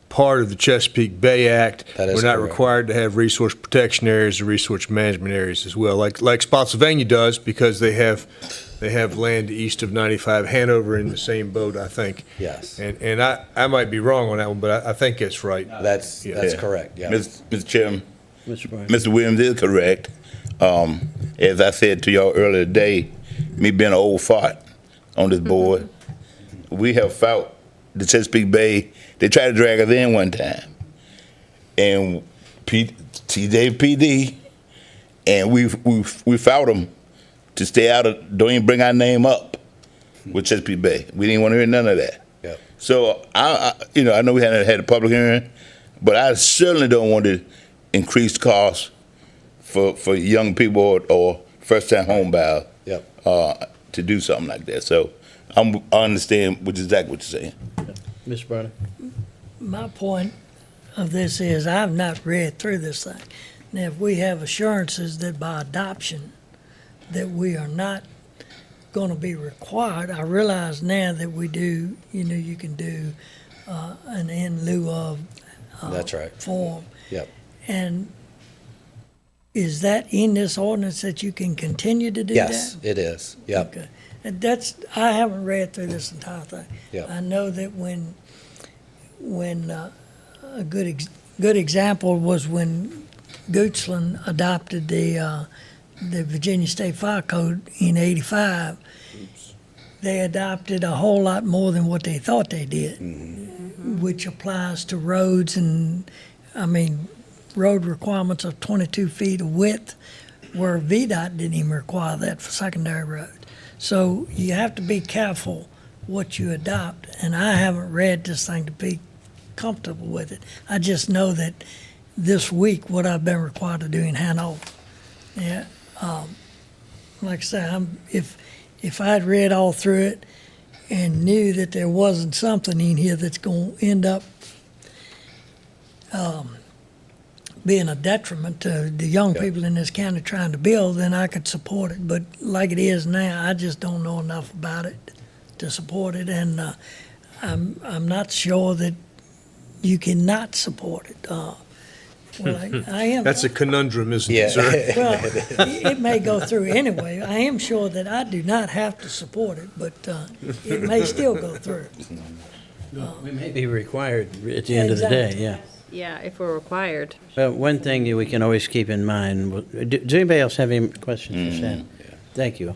part of the Chesapeake Bay Act. That is We're not correct. required to have resource protection areas or resource management areas as well, like Spotsylvania does, because they have land east of 95. Hanover in the same boat, I think. Yes. And I might be wrong on that one, but I think that's right. That's Yeah. correct, yeah. Mr. Chairman, Mr. Bryan. Mr. Williams is correct. As I said to y'all earlier today, me being an old fart on this board, we have fought the Chesapeake Bay. They tried to drag us in one time, and TJPD, and we fought them to stay out of. Don't even bring our name up with Chesapeake Bay. We didn't want to hear none of that. Yep. So I know we hadn't had a public hearing, but I certainly don't want to increase costs for young people or first-time home buyers. Yep. To do something like that. So I understand exactly what you're saying. Mr. Bryan. My point of this is I've not read through this thing. Now, if we have assurances that by adoption that we are not going to be required, I realize now that we do, you can do an in lieu of That's right. form. Yep. And is that in this ordinance that you can continue to do that? Yes, it is. Yep. Okay. And I haven't read through this entire thing. Yep. I know that when a good example was when Goochland adopted the Virginia State Fire Code in '85. They adopted a whole lot more than what they thought they did, which applies to roads and, road requirements of 22 feet of width, where VDOT didn't even require that for secondary roads. So you have to be careful what you adopt, and I haven't read this thing to be comfortable with it. I just know that this week, what I've been required to do in Hanover. Yeah, like I say, if I'd read all through it and knew that there wasn't something in here that's going to end up being a detriment to the young people in this county trying to build, then I could support it. But like it is now, I just don't know enough about it to support it, and I'm not sure that you cannot support it. I am. That's a conundrum, isn't Yeah. it, sir? Well, it may go through anyway. I am sure that I do not have to support it, but it may still go through. We may be required at the end of the day, yeah. Yeah, if we're required. Well, one thing we can always keep in mind, does anybody else have any questions for Sam? Thank you.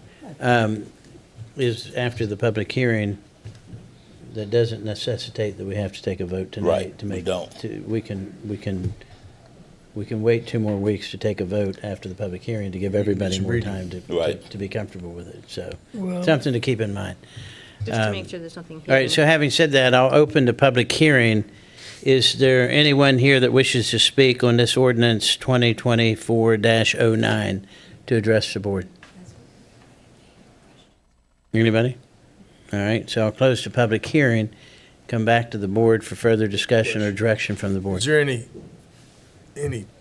Is after the public hearing, that doesn't necessitate that we have to take a vote tonight Right, to we make. don't. We can wait 2 more weeks to take a vote after the public hearing to give everybody more time Right. to be comfortable with it. So, Well- something to keep in mind. Just to make sure there's nothing All right, hidden. so having said that, I'll open the public hearing. Is there anyone here that wishes to speak on this ordinance 2024-09 to address the board? Anybody? All right, so I'll close the public hearing, come back to the board for further discussion or direction from the board. Is there any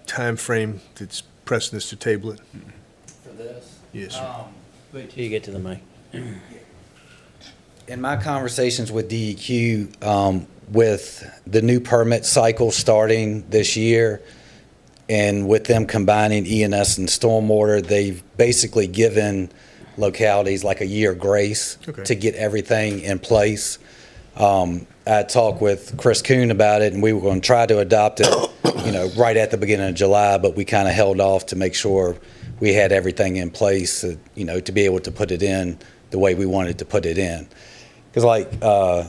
time frame that's pressing us to table it? For this? Yes, sir. Wait till you get to the mic. In my conversations with DEQ, with the new permit cycle starting this year, and with them combining ENS and stormwater, they've basically given localities like a year grace Okay. to get everything in place. I talked with Chris Kuhn about it, and we were going to try to adopt it, right at the beginning of July, but we kind of held off to make sure we had everything in place, to be able to put it in the way we wanted to put it in. Because like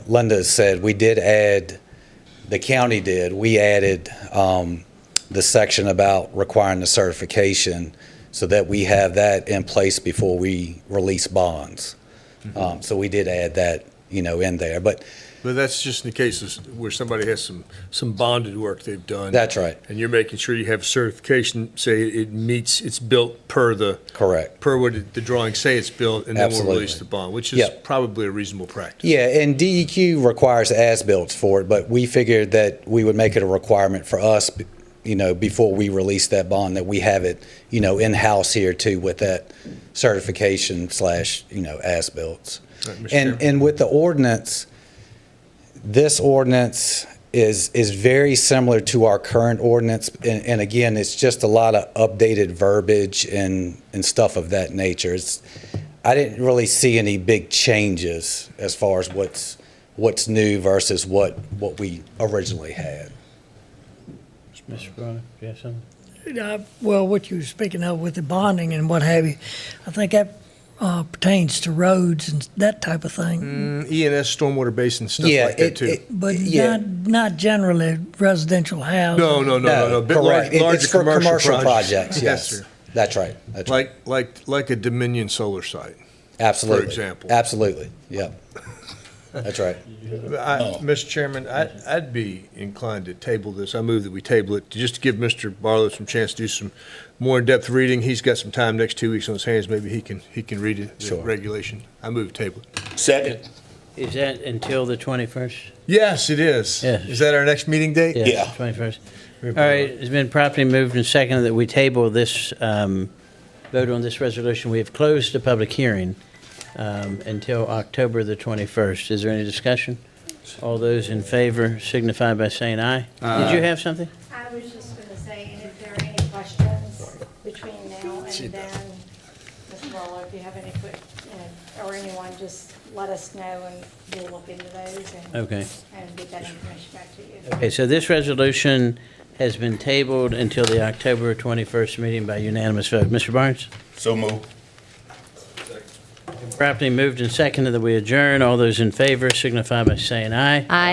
Linda said, we added the section about requiring the certification so that we have that in place before we release bonds. So we did add that, in there. But that's just in the cases where somebody has some bonded work they've done. That's right. And you're making sure you have certification, say it's built per what the drawings say it's built, and then we'll Absolutely. release the bond, which is Yep. probably a reasonable practice. yeah, and DEQ requires as-built for it, but we figured that we would make it a requirement for us, before we release that bond, that we have it, in-house here too with that certification / as-built. Right, Mr. Chairman. And with the ordinance, this ordinance is very similar to our current ordinance. And again, it's just a lot of updated verbiage and stuff of that nature. I didn't really see any big changes as far as what's new versus what we originally had. Mr. Brown, do you have something? Well, what you were speaking of with the bonding and what have you, I think that pertains to roads and that type of thing. E&S, stormwater basin, stuff Yeah, like that too. But not generally residential housing. No. Bit Correct. larger It's for commercial projects, Yes, yes. sir. That's right. That's right. Like a Dominion solar site. Absolutely. For example. Absolutely. Yep. That's right. Mr. Chairman, I'd be inclined to table this. I move that we table it, just to give Mr. Barlow some chance to do some more in-depth reading. He's got some time next 2 weeks on his hands. Maybe he can read it, the Sure. regulation. I move to table it. Second. Is that until the 21st? Yes, it is. Yes. Is that our next meeting date? Yes, Yeah. 21st. All right, it's been properly moved and seconded that we table this, vote on this resolution. We have closed the public hearing until October the 21st. Is there any discussion? All those in favor signify by saying aye. Did you have something? I was just going to say, and if there are any questions between now and then, Mr. Barlow, if you have any quick, or anyone, just let us know and we'll look into those Okay. and get that information back to you. Okay, so this resolution has been tabled until the October 21st meeting by unanimous vote. Mr. Barnes? So move. Properly moved and seconded that we adjourn. All those in favor signify by saying aye. Aye.